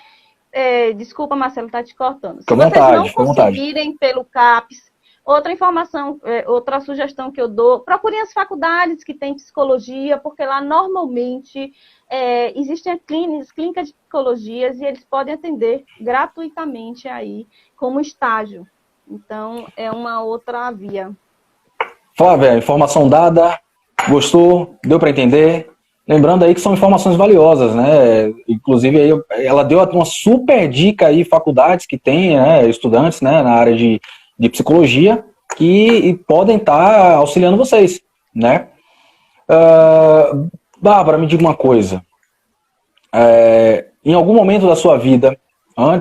desculpa, Marcelo, tá te cortando. Se vocês não conseguirem pelo CAPS, outra informação, outra sugestão que eu dou, procurem as faculdades que têm psicologia, porque lá normalmente existem clínicas de psicologias e eles podem atender gratuitamente aí como estágio. Então, é uma outra via. Flávia, informação dada, gostou? Deu para entender? Lembrando aí que são informações valiosas, né? Inclusive, aí ela deu uma super dica aí, faculdades que têm, né, estudantes, né, na área de psicologia que podem estar auxiliando vocês, né? Bárbara, me diga uma coisa. Em algum momento da sua vida,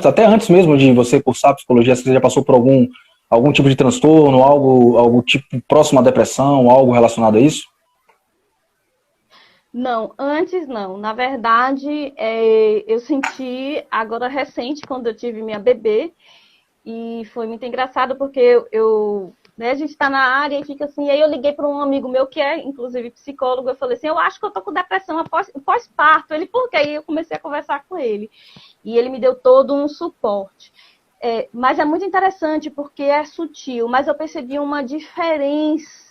até antes mesmo de você cursar psicologia, você já passou por algum tipo de transtorno, algo tipo próximo à depressão, algo relacionado a isso? Não, antes não. Na verdade, eu senti agora recente, quando eu tive minha bebê, e foi muito engraçado porque a gente está na área e fica assim, aí eu liguei para um amigo meu que é, inclusive, psicólogo, eu falei assim, eu acho que eu tô com depressão pós-parto. Ele, por quê? Aí eu comecei a conversar com ele. E ele me deu todo um suporte. Mas é muito interessante porque é sutil, mas eu percebi uma diferença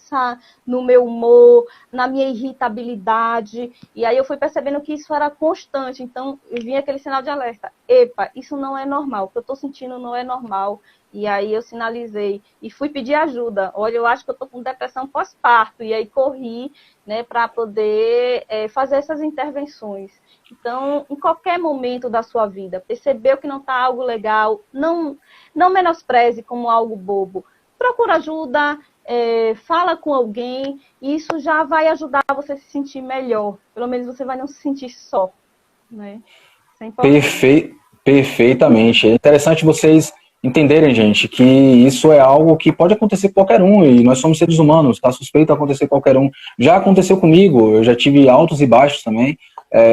no meu humor, na minha irritabilidade, e aí eu fui percebendo que isso era constante, então eu vinha aquele sinal de alerta, epa, isso não é normal, o que eu estou sentindo não é normal, e aí eu sinalizei, e fui pedir ajuda, olha, eu acho que eu estou com depressão pós-parto, e aí corri, né, para poder fazer essas intervenções. Então, em qualquer momento da sua vida, percebeu que não está algo legal, não menospreze como algo bobo, procura ajuda, fala com alguém, e isso já vai ajudar você a se sentir melhor. Pelo menos você vai não se sentir só, né? Perfeitamente. É interessante vocês entenderem, gente, que isso é algo que pode acontecer com qualquer um, e nós somos seres humanos, está suspeito a acontecer com qualquer um. Já aconteceu comigo, eu já tive altos e baixos também,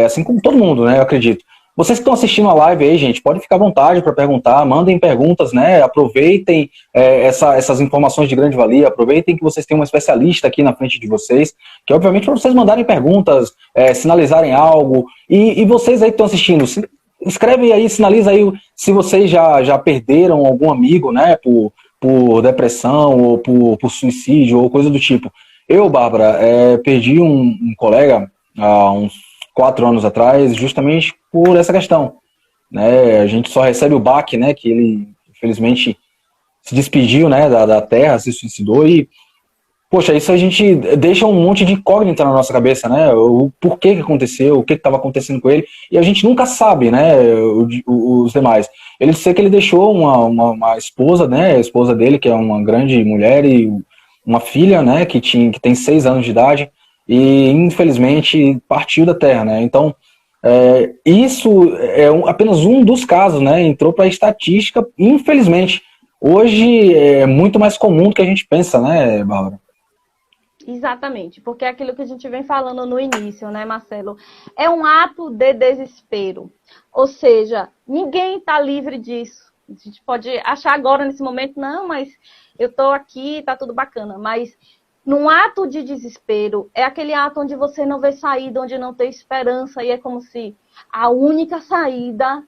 assim como todo mundo, né, eu acredito. Vocês que estão assistindo a live aí, gente, pode ficar à vontade para perguntar, mandem perguntas, né? Aproveitem essas informações de grande valia, aproveitem que vocês têm um especialista aqui na frente de vocês, que obviamente para vocês mandarem perguntas, sinalizarem algo, e vocês aí que estão assistindo, escreve aí, sinaliza aí se vocês já perderam algum amigo, né? Por depressão, ou por suicídio, ou coisa do tipo. Eu, Bárbara, perdi um colega há uns 4 anos atrás, justamente por essa questão, né? A gente só recebe o baque, né? Que ele, infelizmente, se despediu, né, da Terra, se suicidou e, poxa, isso a gente deixa um monte de incógnita na nossa cabeça, né? O porquê que aconteceu, o que estava acontecendo com ele, e a gente nunca sabe, né? Os demais. Ele sei que ele deixou uma esposa, né? A esposa dele, que é uma grande mulher, e uma filha, né? Que tem 6 anos de idade, e infelizmente partiu da Terra, né? Então, isso é apenas um dos casos, né? Entrou para a estatística, infelizmente. Hoje é muito mais comum do que a gente pensa, né, Bárbara? Exatamente, porque é aquilo que a gente vem falando no início, né, Marcelo? É um ato de desespero. Ou seja, ninguém está livre disso. A gente pode achar agora, nesse momento, não, mas eu estou aqui, está tudo bacana. Mas num ato de desespero, é aquele ato onde você não vê saída, onde não tem esperança, e é como se a única saída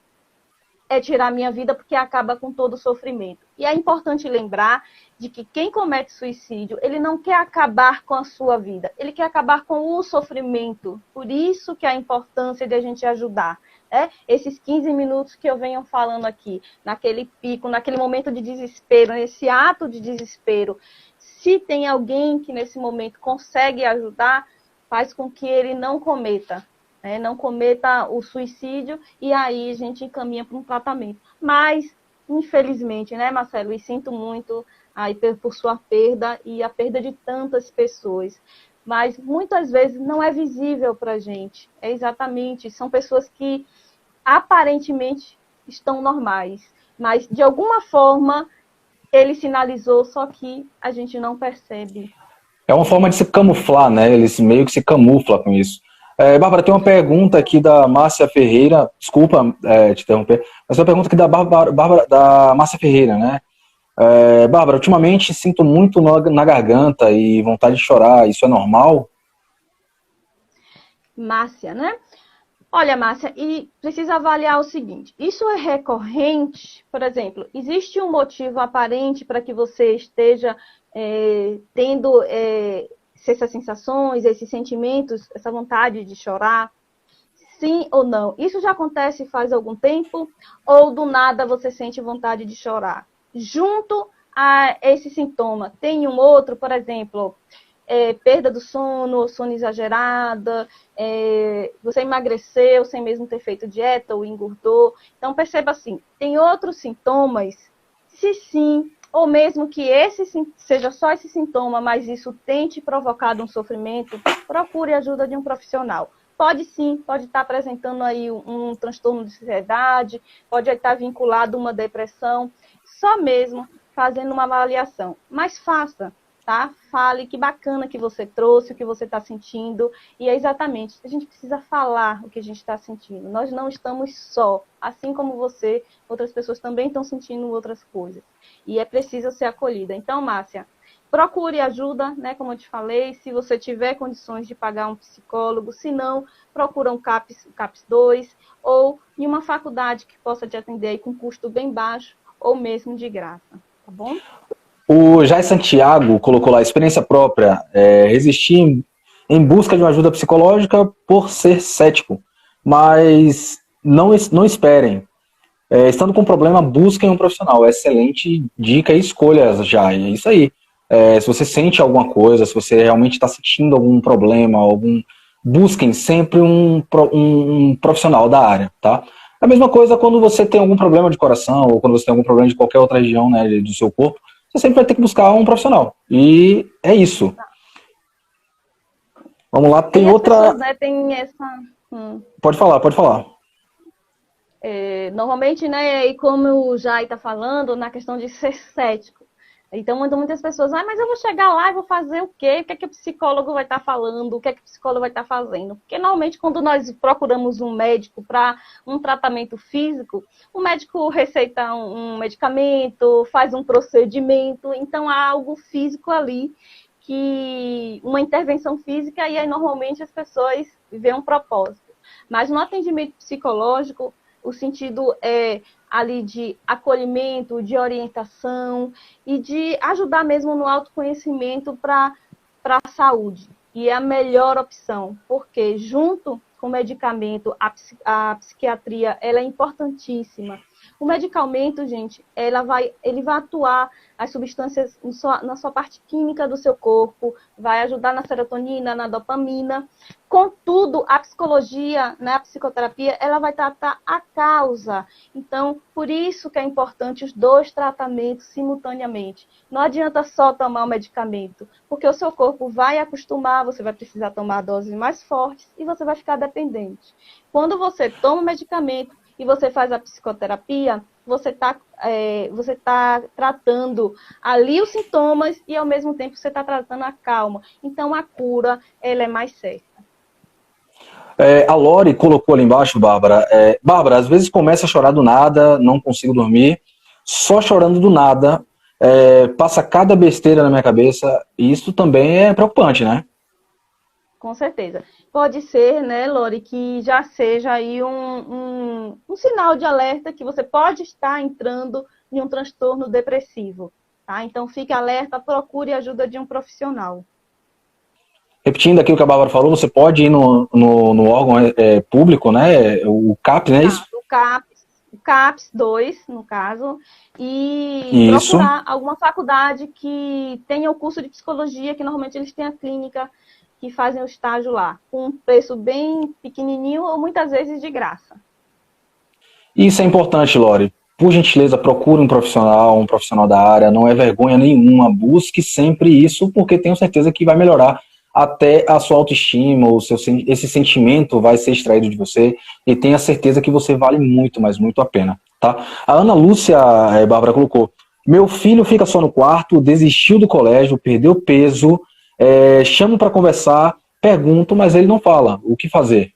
é tirar minha vida porque acaba com todo o sofrimento. E é importante lembrar de que quem comete suicídio, ele não quer acabar com a sua vida, ele quer acabar com o sofrimento. Por isso que a importância de a gente ajudar. Né? Esses 15 minutos que eu venho falando aqui, naquele pico, naquele momento de desespero, nesse ato de desespero, se tem alguém que nesse momento consegue ajudar, faz com que ele não cometa. Não cometa o suicídio e aí a gente encaminha para um tratamento. Mas, infelizmente, né, Marcelo, e sinto muito aí por sua perda e a perda de tantas pessoas. Mas muitas vezes não é visível para a gente. É exatamente, são pessoas que aparentemente estão normais, mas de alguma forma ele sinalizou, só que a gente não percebe. É uma forma de se camuflar, né? Eles meio que se camufla com isso. Bárbara, tem uma pergunta aqui da Márcia Ferreira. Desculpa te interromper, mas tem uma pergunta aqui da Márcia Ferreira, né? Bárbara, ultimamente sinto muito na garganta e vontade de chorar. Isso é normal? Márcia, né? Olha, Márcia, e precisa avaliar o seguinte: isso é recorrente? Por exemplo, existe um motivo aparente para que você esteja tendo essas sensações, esses sentimentos, essa vontade de chorar? Sim ou não? Isso já acontece faz algum tempo? Ou do nada você sente vontade de chorar? Junto a esse sintoma, tem um outro, por exemplo, perda do sono, sono exagerada, você emagreceu sem mesmo ter feito dieta ou engordou. Então, perceba assim, tem outros sintomas? Se sim, ou mesmo que esse seja só esse sintoma, mas isso tenha te provocado um sofrimento, procure a ajuda de um profissional. Pode sim, pode estar apresentando aí um transtorno de ansiedade, pode estar vinculado a uma depressão, só mesmo fazendo uma avaliação. Mas faça, tá? Fale que bacana que você trouxe, o que você está sentindo, e é exatamente, a gente precisa falar o que a gente está sentindo. Nós não estamos só, assim como você, outras pessoas também estão sentindo outras coisas, e é preciso ser acolhida. Então, Márcia, procure ajuda, né, como eu te falei, se você tiver condições de pagar um psicólogo, se não, procura um CAPS 2, ou em uma faculdade que possa te atender aí com custo bem baixo, ou mesmo de graça, tá bom? O Jai Santiago colocou lá, experiência própria, resistir em busca de uma ajuda psicológica por ser cético, mas não esperem. Estando com problema, busquem um profissional. Excelente dica e escolha, Jai. É isso aí. Se você sente alguma coisa, se você realmente está sentindo algum problema, busquem sempre um profissional da área, tá? A mesma coisa quando você tem algum problema de coração ou quando você tem algum problema de qualquer outra região, né, do seu corpo, você sempre vai ter que buscar um profissional. E é isso. Vamos lá, tem outra... pessoas, né, tem essa... Pode falar, pode falar. Normalmente, né, e como o Jai está falando, na questão de ser cético. Então, muitas pessoas, mas eu vou chegar lá e vou fazer o quê? O que é que o psicólogo vai estar falando? O que é que o psicólogo vai estar fazendo? Porque, normalmente, quando nós procuramos um médico para um tratamento físico, o médico receita um medicamento, faz um procedimento, então há algo físico ali, uma intervenção física, e aí, normalmente, as pessoas veem um propósito. Mas no atendimento psicológico, o sentido é ali de acolhimento, de orientação e de ajudar mesmo no autoconhecimento para a saúde. E é a melhor opção, porque junto com o medicamento, a psiquiatria ela é importantíssima. O medicamento, gente, ele vai atuar as substâncias na sua parte química do seu corpo, vai ajudar na serotonina, na dopamina. Contudo, a psicologia, né, a psicoterapia, ela vai tratar a causa. Então, por isso que é importante os dois tratamentos simultaneamente. Não adianta só tomar o medicamento, porque o seu corpo vai acostumar, você vai precisar tomar doses mais fortes e você vai ficar dependente. Quando você toma o medicamento e você faz a psicoterapia, você tá tratando ali os sintomas e, ao mesmo tempo, você está tratando a calma. Então, a cura, ela é mais certa. A Lori colocou ali embaixo, Bárbara. Bárbara, às vezes começa a chorar do nada, não consigo dormir, só chorando do nada, passa cada besteira na minha cabeça, e isso também é preocupante, né? Com certeza. Pode ser, né, Lori, que já seja aí um sinal de alerta que você pode estar entrando em um transtorno depressivo, tá? Então, fique alerta, procure a ajuda de um profissional. Repetindo aqui o que a Bárbara falou, você pode ir no órgão público, né? O CAPS, não é isso? O CAPS 2, no caso, e Isso. procurar alguma faculdade que tenha o curso de psicologia, que normalmente eles têm a clínica que fazem o estágio lá, com um preço bem pequenininho ou muitas vezes de graça. Isso é importante, Lori. Por gentileza, procure um profissional da área, não é vergonha nenhuma, busque sempre isso, porque tenho certeza que vai melhorar até a sua autoestima, esse sentimento vai ser extraído de você, e tenha certeza que você vale muito, mas muito a pena, tá? A Ana Lúcia, Bárbara colocou, meu filho fica só no quarto, desistiu do colégio, perdeu peso, chamo para conversar, pergunto, mas ele não fala. O que fazer?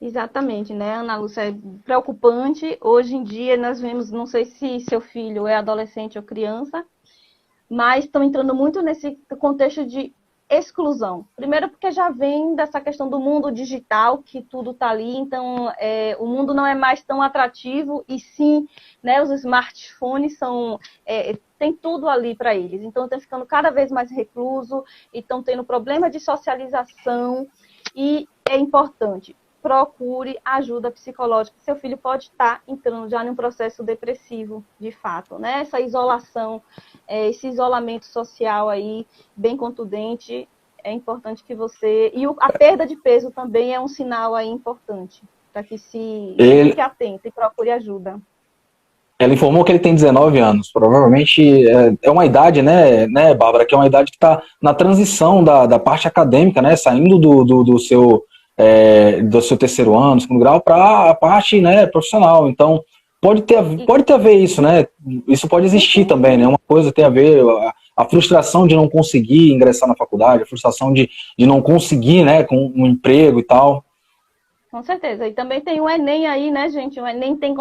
Exatamente, né, Ana Lúcia? É preocupante. Hoje em dia nós vemos, não sei se seu filho é adolescente ou criança, mas estão entrando muito nesse contexto de exclusão. Primeiro porque já vem dessa questão do mundo digital, que tudo está ali, então o mundo não é mais tão atrativo, e sim, né, os smartphones tem tudo ali para eles. Então estão ficando cada vez mais recluso, e estão tendo problema de socialização, e é importante, procure ajuda psicológica. Seu filho pode estar entrando já num processo depressivo, de fato, né? Essa isolação, esse isolamento social aí, bem contundente, é importante que você... E a perda de peso também é um sinal aí importante, para que fique atento e procure ajuda. Ela informou que ele tem 19 anos. Provavelmente é uma idade, né, Bárbara, que é uma idade que está na transição da parte acadêmica, né, saindo do seu terceiro ano, segundo grau, para a parte, né, profissional. Então, pode ter a ver isso, né? Isso pode existir também, né? Uma coisa tem a ver a frustração de não conseguir ingressar na faculdade, a frustração de não conseguir, né, com um emprego e tal. Com certeza. E também tem o Enem aí, né, gente? O Enem tem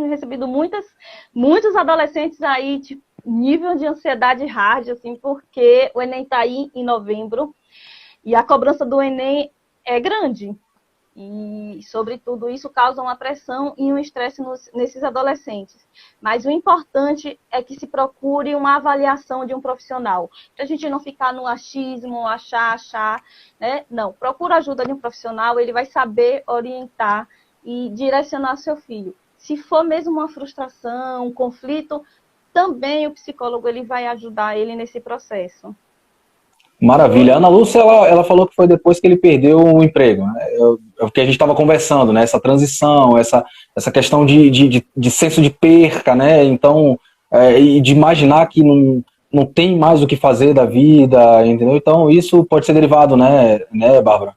recebido muitos adolescentes aí, tipo, nível de ansiedade hard, assim, porque o Enem está aí em novembro e a cobrança do Enem é grande. E, sobretudo, isso causa uma pressão e um estresse nesses adolescentes. Mas o importante é que se procure uma avaliação de um profissional, para a gente não ficar no achismo, achar, né? Não, procura a ajuda de um profissional, ele vai saber orientar e direcionar seu filho. Se for mesmo uma frustração, um conflito, também o psicólogo ele vai ajudar ele nesse processo. Maravilha. A Ana Lúcia, ela falou que foi depois que ele perdeu o emprego, né? O que a gente estava conversando, né? Essa transição, essa questão de senso de perca, né? Então, e de imaginar que não tem mais o que fazer da vida, entendeu? Então, isso pode ser derivado, né, Bárbara?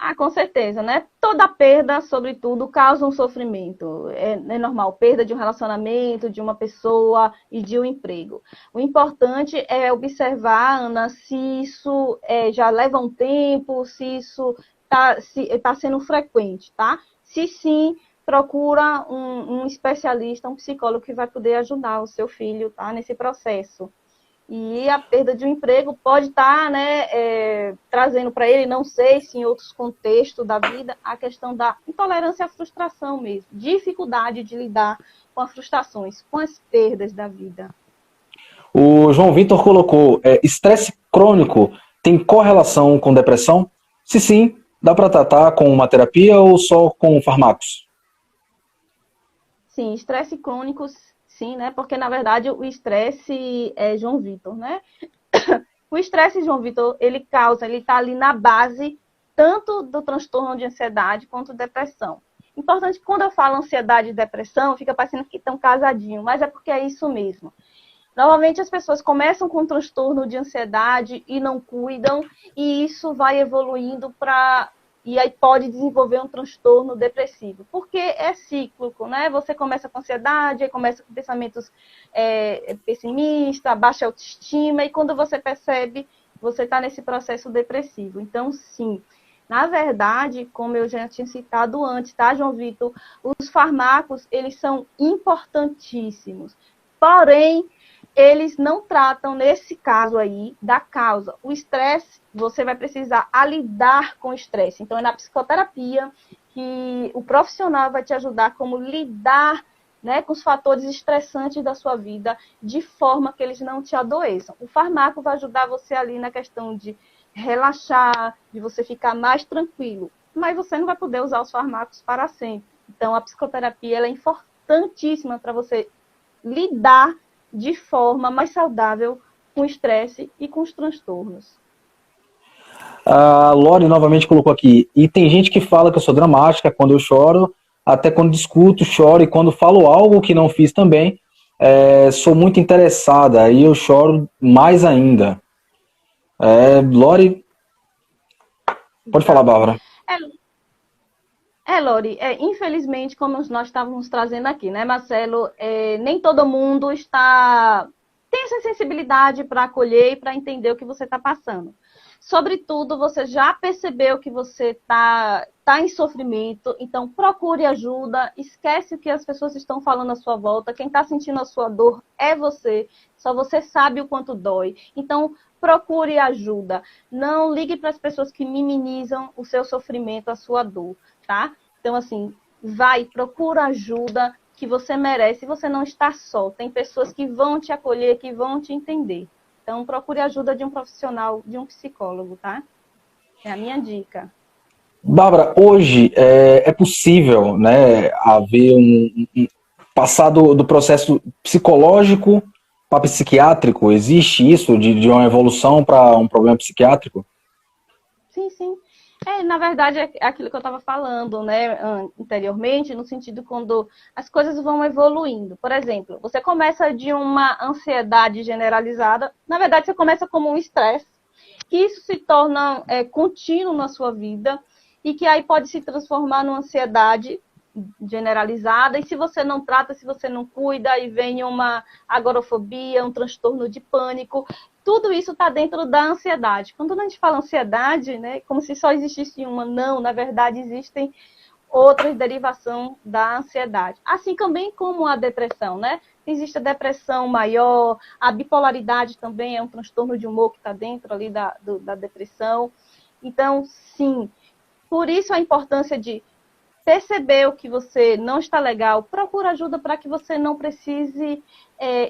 Ah, com certeza, né? Toda perda, sobretudo, causa um sofrimento. É normal, perda de um relacionamento, de uma pessoa e de um emprego. O importante é observar, Ana, se isso já leva um tempo, se isso está sendo frequente, tá? Se sim, procura um especialista, um psicólogo que vai poder ajudar o seu filho, tá? Nesse processo. E a perda de um emprego pode estar, né, trazendo para ele, não sei se em outros contextos da vida, a questão da intolerância à frustração mesmo, dificuldade de lidar com as frustrações, com as perdas da vida. O João Vitor colocou, estresse crônico tem correlação com depressão? Se sim, dá para tratar com uma terapia ou só com fármacos? sim, estresse crônico, sim, né? Porque, na verdade, o estresse é João Vitor, né? O estresse, João Vitor, ele está ali na base tanto do transtorno de ansiedade quanto depressão. Importante que quando eu falo ansiedade e depressão, fica parecendo que estão casadinhos, mas é porque é isso mesmo. Normalmente as pessoas começam com um transtorno de ansiedade e não cuidam, e isso vai evoluindo para... E aí pode desenvolver um transtorno depressivo. Porque é cíclico, né? Você começa com ansiedade, aí começa com pensamentos pessimistas, baixa autoestima, e quando você percebe, você está nesse processo depressivo. Então, sim, na verdade, como eu já tinha citado antes, tá, João Vitor? Os fármacos, eles são importantíssimos. Porém, eles não tratam, nesse caso aí, da causa. O estresse, você vai precisar lidar com o estresse. Então, é na psicoterapia que o profissional vai te ajudar como lidar, né, com os fatores estressantes da sua vida, de forma que eles não te adoeçam. O fármaco vai ajudar você ali na questão de relaxar, de você ficar mais tranquilo. Mas você não vai poder usar os fármacos para sempre. Então, a psicoterapia ela é importantíssima para você lidar de forma mais saudável com o estresse e com os transtornos. A Lore novamente colocou aqui, e tem gente que fala que eu sou dramática quando eu choro, até quando discuto, choro, e quando falo algo que não fiz também, sou muito interessada, aí eu choro mais ainda. Lore, pode falar, Bárbara. Lore, infelizmente, como nós estávamos trazendo aqui, né, Marcelo, nem todo mundo tem essa sensibilidade para acolher e para entender o que você está passando. Sobretudo, você já percebeu que você tá em sofrimento, então procure ajuda, esquece o que as pessoas estão falando à sua volta, quem está sentindo a sua dor é você, só você sabe o quanto dói. Então, procure ajuda, não ligue para as pessoas que minimizam o seu sofrimento, a sua dor, tá? Então, assim, procura ajuda que você merece, você não está só, tem pessoas que vão te acolher, que vão te entender. Então, procure ajuda de um profissional, de um psicólogo, tá? É a minha dica. Bárbara, hoje é possível, né, haver passar do processo psicológico para psiquiátrico? Existe isso de uma evolução para um problema psiquiátrico? Sim, sim. Na verdade, é aquilo que eu estava falando, né, anteriormente, no sentido quando as coisas vão evoluindo. Por exemplo, você começa de uma ansiedade generalizada, na verdade, você começa como um estresse, que isso se torna contínuo na sua vida e que aí pode se transformar numa ansiedade generalizada, e se você não trata, se você não cuida, aí vem uma agorafobia, um transtorno de pânico, tudo isso está dentro da ansiedade. Quando a gente fala ansiedade, né, como se só existisse uma, não, na verdade existem outras derivações da ansiedade. Assim também como a depressão, né? Existe a depressão maior, a bipolaridade também é um transtorno de humor que está dentro ali da depressão. Então, sim, por isso a importância de percebeu que você não está legal, procura ajuda para que você não precise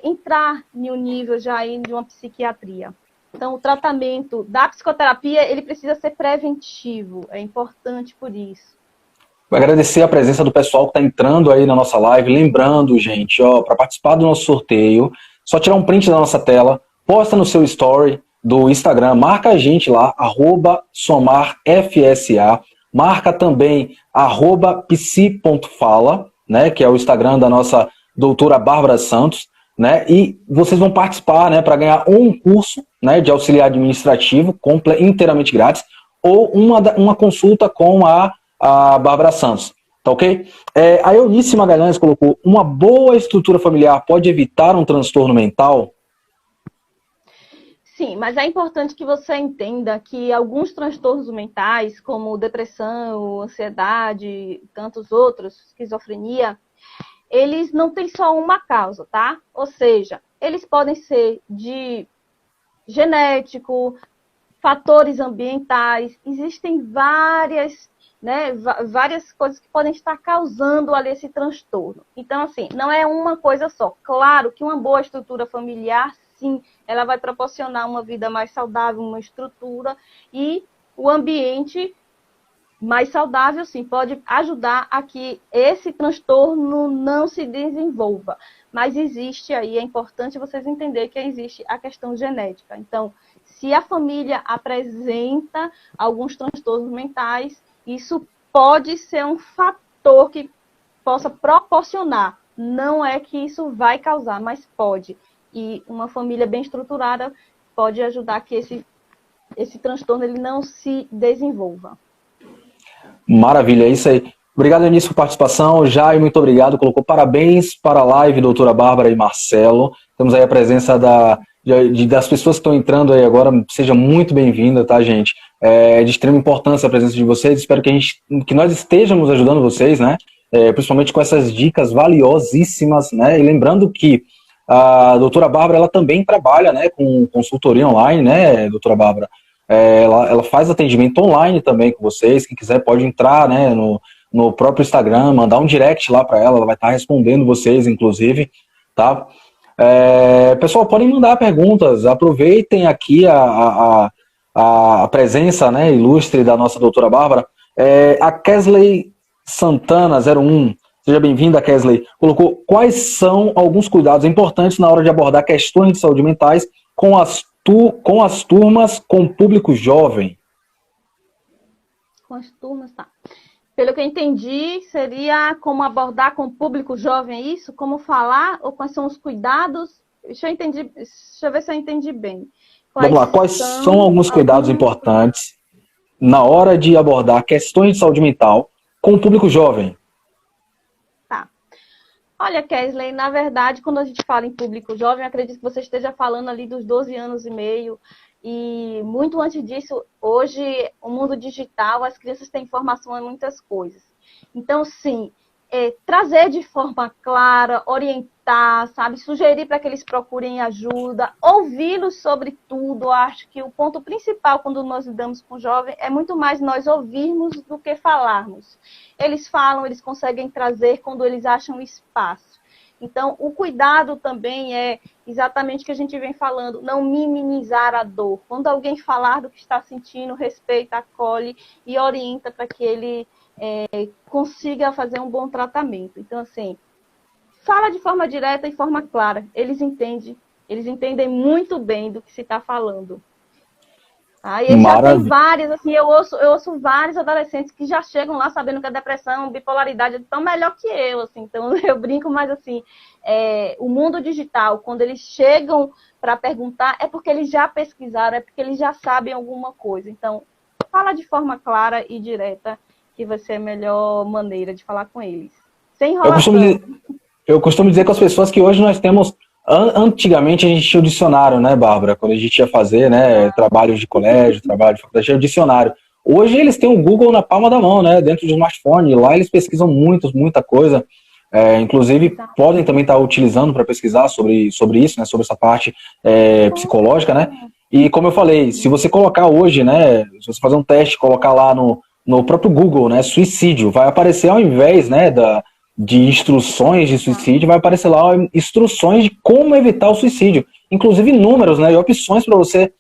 entrar em um nível já de uma psiquiatria. Então, o tratamento da psicoterapia, ele precisa ser preventivo, é importante por isso. Vou agradecer a presença do pessoal que está entrando aí na nossa live. Lembrando, gente, para participar do nosso sorteio, só tirar um print da nossa tela, posta no seu story do Instagram, marca a gente lá, @somarfsa, marca também @psi.fala, né, que é o Instagram da nossa doutora Bárbara Santos, né, e vocês vão participar, né, para ganhar um curso, né, de auxiliar administrativo, inteiramente grátis, ou uma consulta com a Bárbara Santos, tá ok? A Eunice Magalhães colocou: uma boa estrutura familiar pode evitar um transtorno mental? Sim, mas é importante que você entenda que alguns transtornos mentais, como depressão, ansiedade e tantos outros, esquizofrenia, eles não têm só uma causa, tá? Ou seja, eles podem ser de genético, fatores ambientais, existem várias, né, várias coisas que podem estar causando ali esse transtorno. Então, assim, não é uma coisa só. Claro que uma boa estrutura familiar, sim, ela vai proporcionar uma vida mais saudável, uma estrutura, e o ambiente mais saudável, sim, pode ajudar a que esse transtorno não se desenvolva. Mas existe aí, é importante vocês entenderem que existe a questão genética. Então, se a família apresenta alguns transtornos mentais, isso pode ser um fator que possa proporcionar. Não é que isso vai causar, mas pode. E uma família bem estruturada pode ajudar que esse transtorno ele não se desenvolva. Maravilha, é isso aí. Obrigado, Eunice, por participação. Jair, muito obrigado. Colocou parabéns para a live, doutora Bárbara e Marcelo. Temos aí a presença das pessoas que estão entrando aí agora. Seja muito bem-vinda, tá, gente? É de extrema importância a presença de vocês. Espero que nós estejamos ajudando vocês, né? Principalmente com essas dicas valiosíssimas, né? E lembrando que a doutora Bárbara, ela também trabalha, né, com consultoria online, né, doutora Bárbara? Ela faz atendimento online também com vocês. Quem quiser pode entrar, né, no próprio Instagram, mandar um direct lá para ela vai estar respondendo vocês, inclusive, tá? Pessoal, podem mandar perguntas, aproveitem aqui a presença, né, ilustre da nossa doutora Bárbara. A Kesley Santana, 01, seja bem-vinda, Kesley, colocou: quais são alguns cuidados importantes na hora de abordar questões de saúde mentais com as turmas com público jovem? Com as turmas, tá. Pelo que eu entendi, seria como abordar com o público jovem isso? Como falar? Ou quais são os cuidados? Deixa eu ver se eu entendi bem. Vamos lá, quais são alguns cuidados importantes na hora de abordar questões de saúde mental com o público jovem? Tá. Olha, Kesley, na verdade, quando a gente fala em público jovem, eu acredito que você esteja falando ali dos 12 anos e meio. E muito antes disso, hoje, o mundo digital, as crianças têm informação em muitas coisas. Então, sim, trazer de forma clara, orientar, sabe, sugerir para que eles procurem ajuda, ouvi-los sobre tudo. Eu acho que o ponto principal quando nós lidamos com jovem é muito mais nós ouvirmos do que falarmos. Eles falam, eles conseguem trazer quando eles acham espaço. Então, o cuidado também é exatamente o que a gente vem falando, não minimizar a dor. Quando alguém falar do que está sentindo, respeita, acolhe e orienta para que ele consiga fazer um bom tratamento. Então, assim, fala de forma direta e forma clara. Eles entendem muito bem do que se está falando. E já tem várias, assim, eu ouço vários adolescentes que já chegam lá sabendo que a depressão, bipolaridade é tão melhor que eu, assim, então eu brinco, mas assim, o mundo digital, quando eles chegam para perguntar, é porque eles já pesquisaram, é porque eles já sabem alguma coisa. Então, fala de forma clara e direta, que vai ser a melhor maneira de falar com eles. Sem enrolação. Eu costumo dizer com as pessoas que hoje nós temos... Antigamente a gente tinha o dicionário, né, Bárbara? Quando a gente ia fazer, né, trabalhos de colégio, trabalho de faculdade, tinha o dicionário. Hoje eles têm o Google na palma da mão, né, dentro do smartphone. Lá eles pesquisam muita coisa. Inclusive, podem também estar utilizando para pesquisar sobre isso, né, sobre essa parte psicológica, né? E como eu falei, se você colocar hoje, né, se você fazer um teste, colocar lá no próprio Google, né, suicídio, vai aparecer ao invés, né, de instruções de suicídio, vai aparecer lá instruções de como evitar o suicídio. Inclusive números, né, e opções para você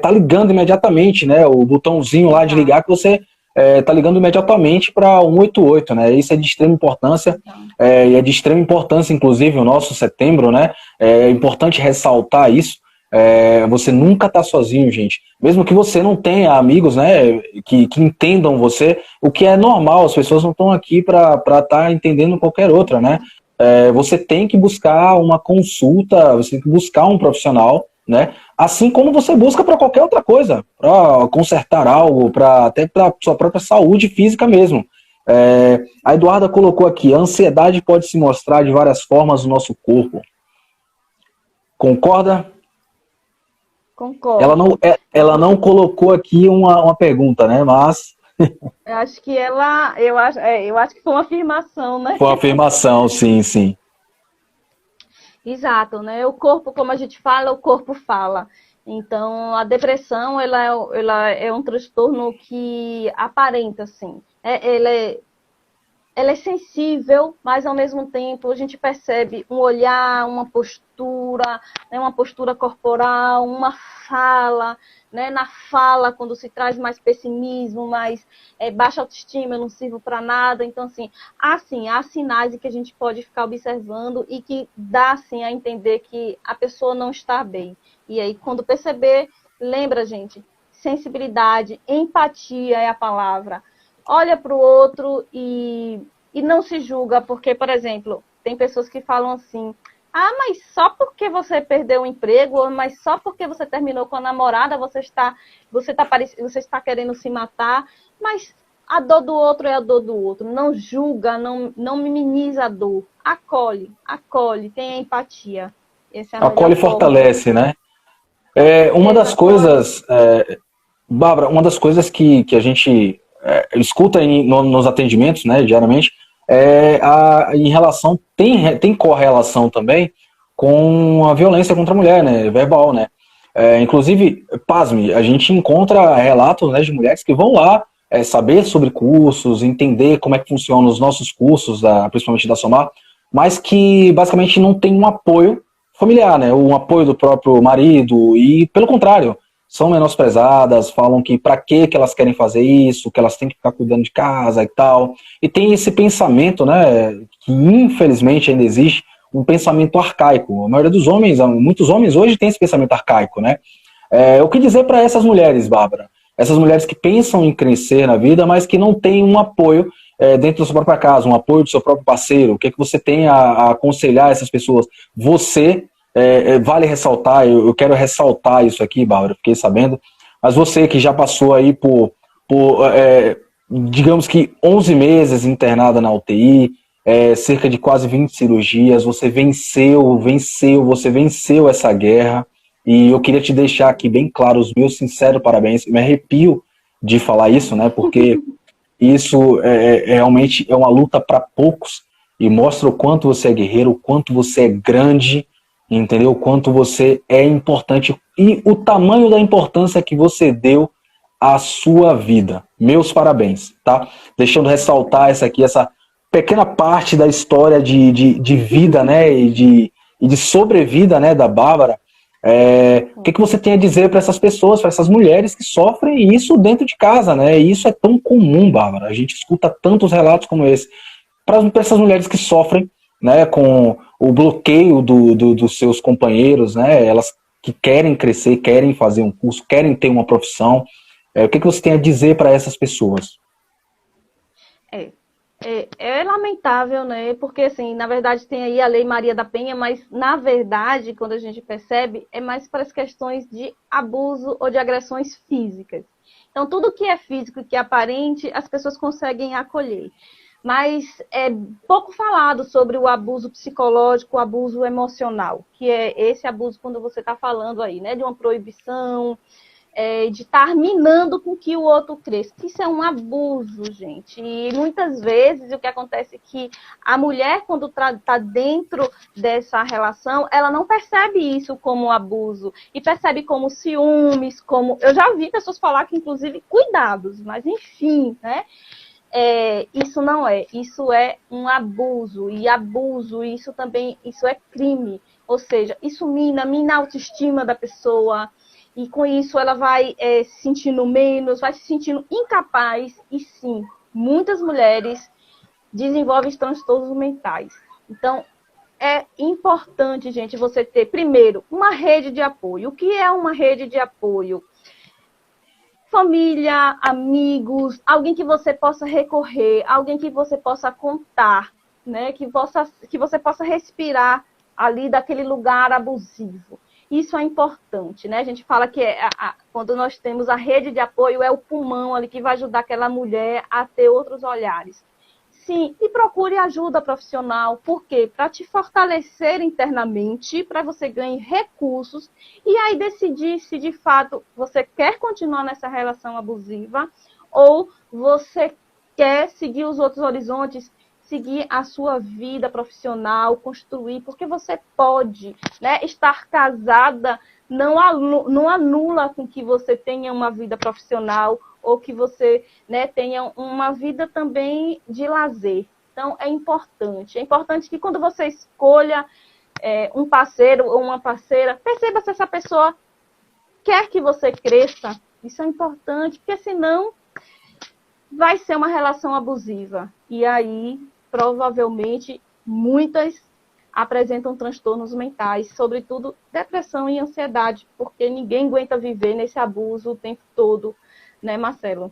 tá ligando imediatamente, né, o botãozinho lá de ligar que você tá ligando imediatamente para 188, né, isso é de extrema importância, e é de extrema importância, inclusive, o nosso setembro, né, é importante ressaltar isso. Você nunca tá sozinho, gente. Mesmo que você não tenha amigos, né, que entendam você, o que é normal, as pessoas não estão aqui para estar entendendo qualquer outra, né? Você tem que buscar uma consulta, você tem que buscar um profissional, né? Assim como você busca para qualquer outra coisa, para consertar algo, até para sua própria saúde física mesmo. A Eduarda colocou aqui: a ansiedade pode se mostrar de várias formas no nosso corpo. Concorda? Concordo. Ela não colocou aqui uma pergunta, né? Mas eu acho que eu acho que foi uma afirmação, né? Foi uma afirmação, sim. Exato, né? O corpo, como a gente fala, o corpo fala. Então, a depressão, ela é um transtorno que aparenta, assim. ela é sensível, mas ao mesmo tempo a gente percebe um olhar, uma postura, né, uma postura corporal, uma fala, né, na fala, quando se traz mais pessimismo, mais baixa autoestima, eu não sirvo para nada. Então, assim, há sinais que a gente pode ficar observando e que dá, assim, a entender que a pessoa não está bem. E aí, quando perceber, lembra, gente, sensibilidade, empatia é a palavra. Olha para o outro e não se julga, porque, por exemplo, tem pessoas que falam assim, mas só porque você perdeu o emprego, ou mas só porque você terminou com a namorada, você está querendo se matar, mas a dor do outro é a dor do outro. Não julga, não minimiza a dor. Acolhe, tenha empatia. Essa é a melhor Acolhe e forma. fortalece, né? Uma das coisas, Bárbara, uma das coisas que a gente escuta nos atendimentos, né, diariamente, em relação, tem correlação também com a violência contra a mulher, né, verbal, né. Inclusive, pasme, a gente encontra relatos, né, de mulheres que vão lá saber sobre cursos, entender como é que funcionam os nossos cursos, principalmente da Somar, mas que basicamente não tem um apoio familiar, né, um apoio do próprio marido, e pelo contrário, são menosprezadas, falam que para que elas querem fazer isso, que elas têm que ficar cuidando de casa e tal. E tem esse pensamento, né, que infelizmente ainda existe, um pensamento arcaico. A maioria dos homens, muitos homens hoje têm esse pensamento arcaico, né? O que dizer para essas mulheres, Bárbara? Essas mulheres que pensam em crescer na vida, mas que não têm um apoio dentro da sua própria casa, um apoio do seu próprio parceiro. O que é que você tem a aconselhar essas pessoas? Você vale ressaltar, eu quero ressaltar isso aqui, Bárbara, fiquei sabendo, mas você que já passou aí digamos que 11 meses internada na UTI, cerca de quase 20 cirurgias, você você venceu essa guerra, e eu queria te deixar aqui bem claro os meus sinceros parabéns, eu me arrepio de falar isso, né, porque isso realmente é uma luta para poucos, e mostra o quanto você é guerreiro, o quanto você é grande, entendeu? O quanto você é importante e o tamanho da importância que você deu à sua vida. Meus parabéns, tá? Deixando ressaltar essa pequena parte da história de vida, né? E de sobrevida, né, da Bárbara. O que você tem a dizer para essas pessoas, para essas mulheres que sofrem isso dentro de casa, né? E isso é tão comum, Bárbara. A gente escuta tantos relatos como esse. Para essas mulheres que sofrem, né, com o bloqueio dos seus companheiros, né, elas que querem crescer, querem fazer um curso, querem ter uma profissão. O que você tem a dizer para essas pessoas? É lamentável, né? Porque, assim, na verdade tem aí a Lei Maria da Penha, mas, na verdade, quando a gente percebe, é mais para as questões de abuso ou de agressões físicas. Então, tudo que é físico e que é aparente, as pessoas conseguem acolher. Mas é pouco falado sobre o abuso psicológico, o abuso emocional, que é esse abuso quando você está falando aí, né? De uma proibição, de estar minando com que o outro cresça. Isso é um abuso, gente. E muitas vezes o que acontece é que a mulher, quando está dentro dessa relação, ela não percebe isso como abuso. E percebe como ciúmes, como... Eu já vi pessoas falar que, inclusive, cuidados, mas enfim, né? Isso não é. Isso é um abuso. E abuso, isso é crime. Ou seja, isso mina a autoestima da pessoa. E com isso ela vai se sentindo menos, vai se sentindo incapaz. E sim, muitas mulheres desenvolvem transtornos mentais. Então, é importante, gente, você ter, primeiro, uma rede de apoio. O que é uma rede de apoio? Família, amigos, alguém que você possa recorrer, alguém que você possa contar, né? Que você possa respirar ali daquele lugar abusivo. Isso é importante, né? A gente fala que quando nós temos a rede de apoio, é o pulmão ali que vai ajudar aquela mulher a ter outros olhares. Sim, e procure ajuda profissional. Por quê? Para te fortalecer internamente, para você ganhar recursos e aí decidir se de fato você quer continuar nessa relação abusiva ou você quer seguir os outros horizontes, seguir a sua vida profissional, construir, porque você pode, né? Estar casada não anula com que você tenha uma vida profissional ou que você, né, tenha uma vida também de lazer. Então, é importante que quando você escolha um parceiro ou uma parceira, perceba se essa pessoa quer que você cresça. Isso é importante, porque senão vai ser uma relação abusiva. E aí, provavelmente, muitas apresentam transtornos mentais, sobretudo depressão e ansiedade, porque ninguém aguenta viver nesse abuso o tempo todo, né, Marcelo?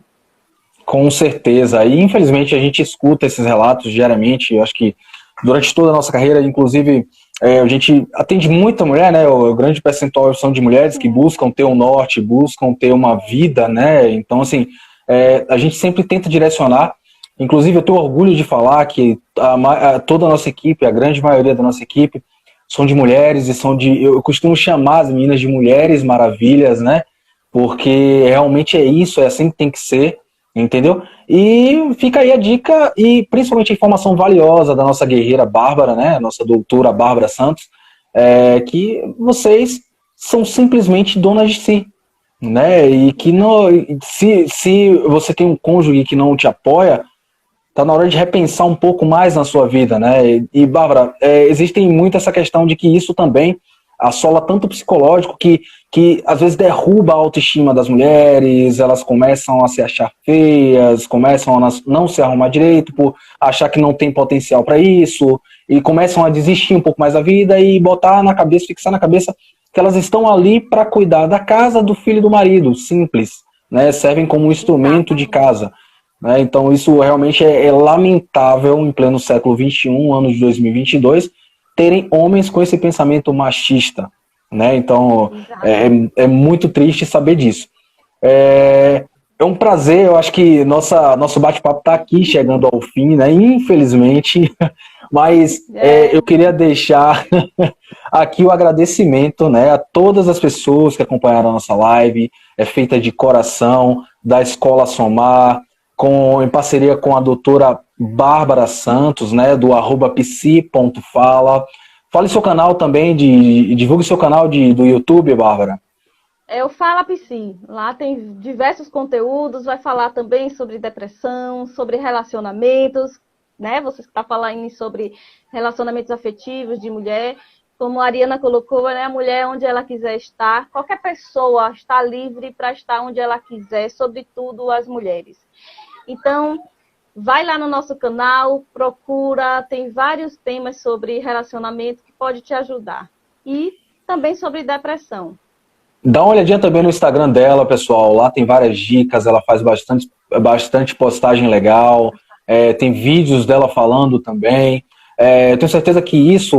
Com certeza. E infelizmente a gente escuta esses relatos diariamente. Eu acho que durante toda a nossa carreira, inclusive, a gente atende muita mulher, né? O grande percentual são de mulheres que buscam ter um norte, buscam ter uma vida, né? Então, assim, a gente sempre tenta direcionar. Inclusive, eu tenho orgulho de falar que toda a nossa equipe, a grande maioria da nossa equipe, são de mulheres e eu costumo chamar as meninas de mulheres maravilhas, né? Porque realmente é isso, é assim que tem que ser. Entendeu? E fica aí a dica e principalmente a informação valiosa da nossa guerreira Bárbara, né? Nossa doutora Bárbara Santos, que vocês são simplesmente donas de si, né? E que se você tem um cônjuge que não te apoia, tá na hora de repensar um pouco mais na sua vida, né? E Bárbara, existem muito essa questão de que isso também assola tanto o psicológico que às vezes derruba a autoestima das mulheres, elas começam a se achar feias, começam a não se arrumar direito por achar que não tem potencial para isso, e começam a desistir um pouco mais da vida e botar na cabeça, fixar na cabeça que elas estão ali para cuidar da casa, do filho e do marido, simples, né? Servem como um instrumento de casa. Né? Então isso realmente é lamentável em pleno século XXI, ano de 2022, terem homens com esse pensamento machista, né? Então é muito triste saber disso. É um prazer, eu acho que nosso bate-papo está aqui chegando ao fim, né? Infelizmente, mas eu queria deixar aqui o agradecimento, né, a todas as pessoas que acompanharam a nossa live, feita de coração, da Escola Somar, em parceria com a doutora Bárbara Santos, né, do @psi.fala. Fale seu canal também, divulgue seu canal do YouTube, Bárbara. Eu Fala Psi. Lá tem diversos conteúdos, vai falar também sobre depressão, sobre relacionamentos, né? Você está falando sobre relacionamentos afetivos de mulher. Como a Ariana colocou, né? A mulher onde ela quiser estar. Qualquer pessoa está livre para estar onde ela quiser, sobretudo as mulheres. Então, vai lá no nosso canal, procura, tem vários temas sobre relacionamento que pode te ajudar. E também sobre depressão. Dá uma olhadinha também no Instagram dela, pessoal. Lá tem várias dicas, ela faz bastante postagem legal. Tem vídeos dela falando também. Eu tenho certeza que isso,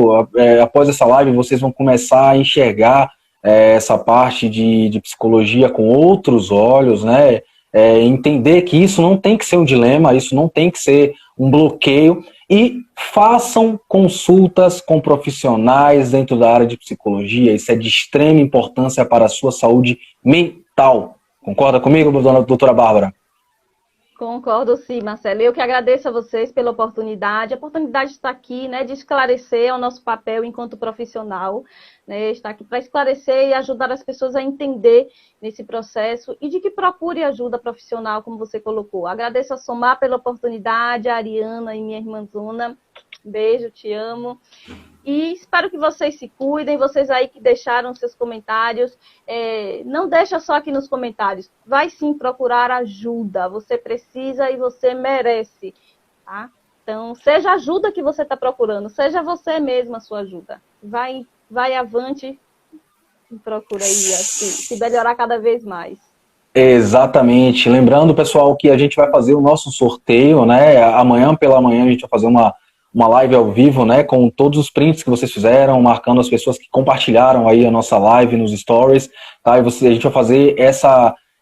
após essa live, vocês vão começar a enxergar essa parte de psicologia com outros olhos, né? Entender que isso não tem que ser um dilema, isso não tem que ser um bloqueio, e façam consultas com profissionais dentro da área de psicologia. Isso é de extrema importância para a sua saúde mental. Concorda comigo, doutora Bárbara? Concordo sim, Marcelo. Eu que agradeço a vocês pela oportunidade. A oportunidade está aqui, né, de esclarecer o nosso papel enquanto profissional, né, está aqui para esclarecer e ajudar as pessoas a entender nesse processo e de que procure ajuda profissional, como você colocou. Agradeço a Somar pela oportunidade, a Ariana e minha irmãzona. Beijo, te amo. E espero que vocês se cuidem, vocês aí que deixaram seus comentários. Não deixa só aqui nos comentários. Vai sim procurar ajuda. Você precisa e você merece. Tá? Então, seja a ajuda que você está procurando. Seja você mesma a sua ajuda. Vai avante e procura aí se melhorar cada vez mais. Exatamente. Lembrando, pessoal, que a gente vai fazer o nosso sorteio, né? Amanhã pela manhã a gente vai fazer uma live ao vivo, né, com todos os prints que vocês fizeram, marcando as pessoas que compartilharam aí a nossa live nos stories, tá? E a gente vai fazer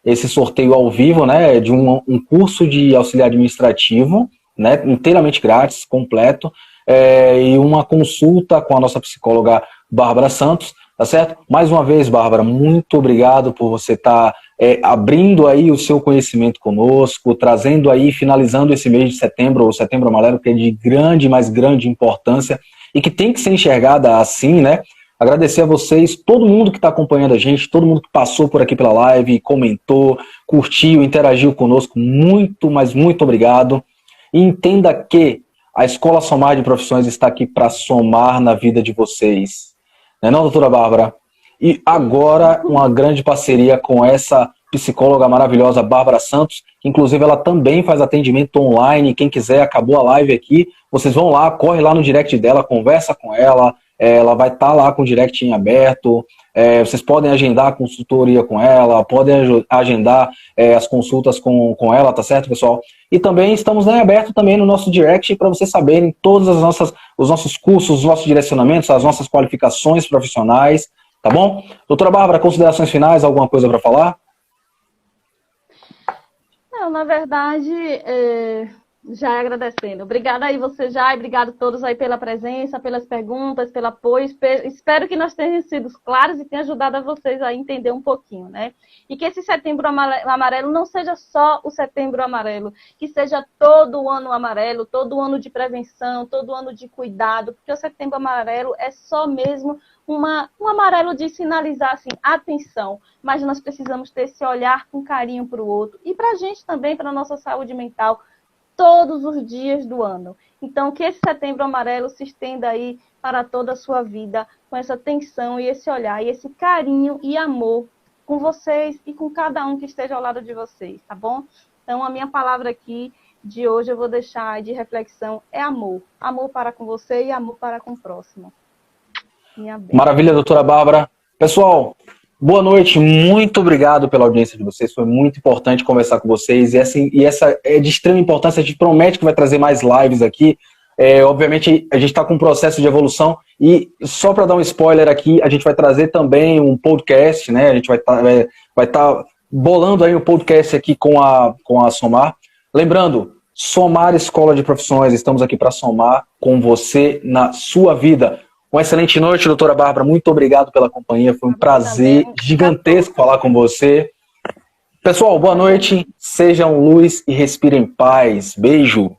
esse sorteio ao vivo, né, de um curso de auxiliar administrativo, né, inteiramente grátis, completo, e uma consulta com a nossa psicóloga Bárbara Santos, tá certo? Mais uma vez, Bárbara, muito obrigado por você estar abrindo aí o seu conhecimento conosco, trazendo aí, finalizando esse mês de setembro, o Setembro Amarelo, que é de grande, mais grande importância e que tem que ser enxergada assim, né? Agradecer a vocês, todo mundo que está acompanhando a gente, todo mundo que passou por aqui pela live, comentou, curtiu, interagiu conosco, muito, mas muito obrigado. E entenda que A Escola Somar de Profissões está aqui para somar na vida de vocês. Não é não, doutora Bárbara? E agora, uma grande parceria com essa psicóloga maravilhosa, Bárbara Santos, que inclusive ela também faz atendimento online. Quem quiser, acabou a live aqui, vocês vão lá, corre lá no direct dela, conversa com ela, ela vai estar lá com o direct em aberto, vocês podem agendar a consultoria com ela, podem agendar as consultas com ela, tá certo, pessoal? E também estamos em aberto também no nosso direct para vocês saberem todos os nossos cursos, os nossos direcionamentos, as nossas qualificações profissionais, tá bom? Doutora Bárbara, considerações finais, alguma coisa para falar? Não, na verdade, já agradecendo. Obrigada aí você já, e obrigado a todos aí pela presença, pelas perguntas, pelo apoio. Espero que nós tenhamos sido claros e tenha ajudado a vocês a entender um pouquinho, né? E que esse Setembro Amarelo não seja só o Setembro Amarelo, que seja todo o ano amarelo, todo o ano de prevenção, todo o ano de cuidado, porque o Setembro Amarelo é só mesmo um amarelo de sinalizar, assim, atenção, mas nós precisamos ter esse olhar com carinho para o outro e para a gente também, para a nossa saúde mental, todos os dias do ano. Então, que esse Setembro Amarelo se estenda aí para toda a sua vida, com essa atenção e esse olhar, e esse carinho e amor com vocês e com cada um que esteja ao lado de vocês, tá bom? Então, a minha palavra aqui de hoje eu vou deixar de reflexão é amor. Amor para com você e amor para com o próximo. Maravilha, doutora Bárbara. Pessoal, boa noite, muito obrigado pela audiência de vocês, foi muito importante conversar com vocês, e essa é de extrema importância, a gente promete que vai trazer mais lives aqui, obviamente a gente está com um processo de evolução, e só para dar um spoiler aqui, a gente vai trazer também um podcast, né, a gente vai tá bolando aí um podcast aqui com a Somar, lembrando, Somar Escola de Profissões, estamos aqui para somar com você na sua vida. Uma excelente noite, doutora Bárbara. Muito obrigado pela companhia. Foi um prazer gigantesco falar com você. Pessoal, boa noite. Sejam luz e respirem paz. Beijo.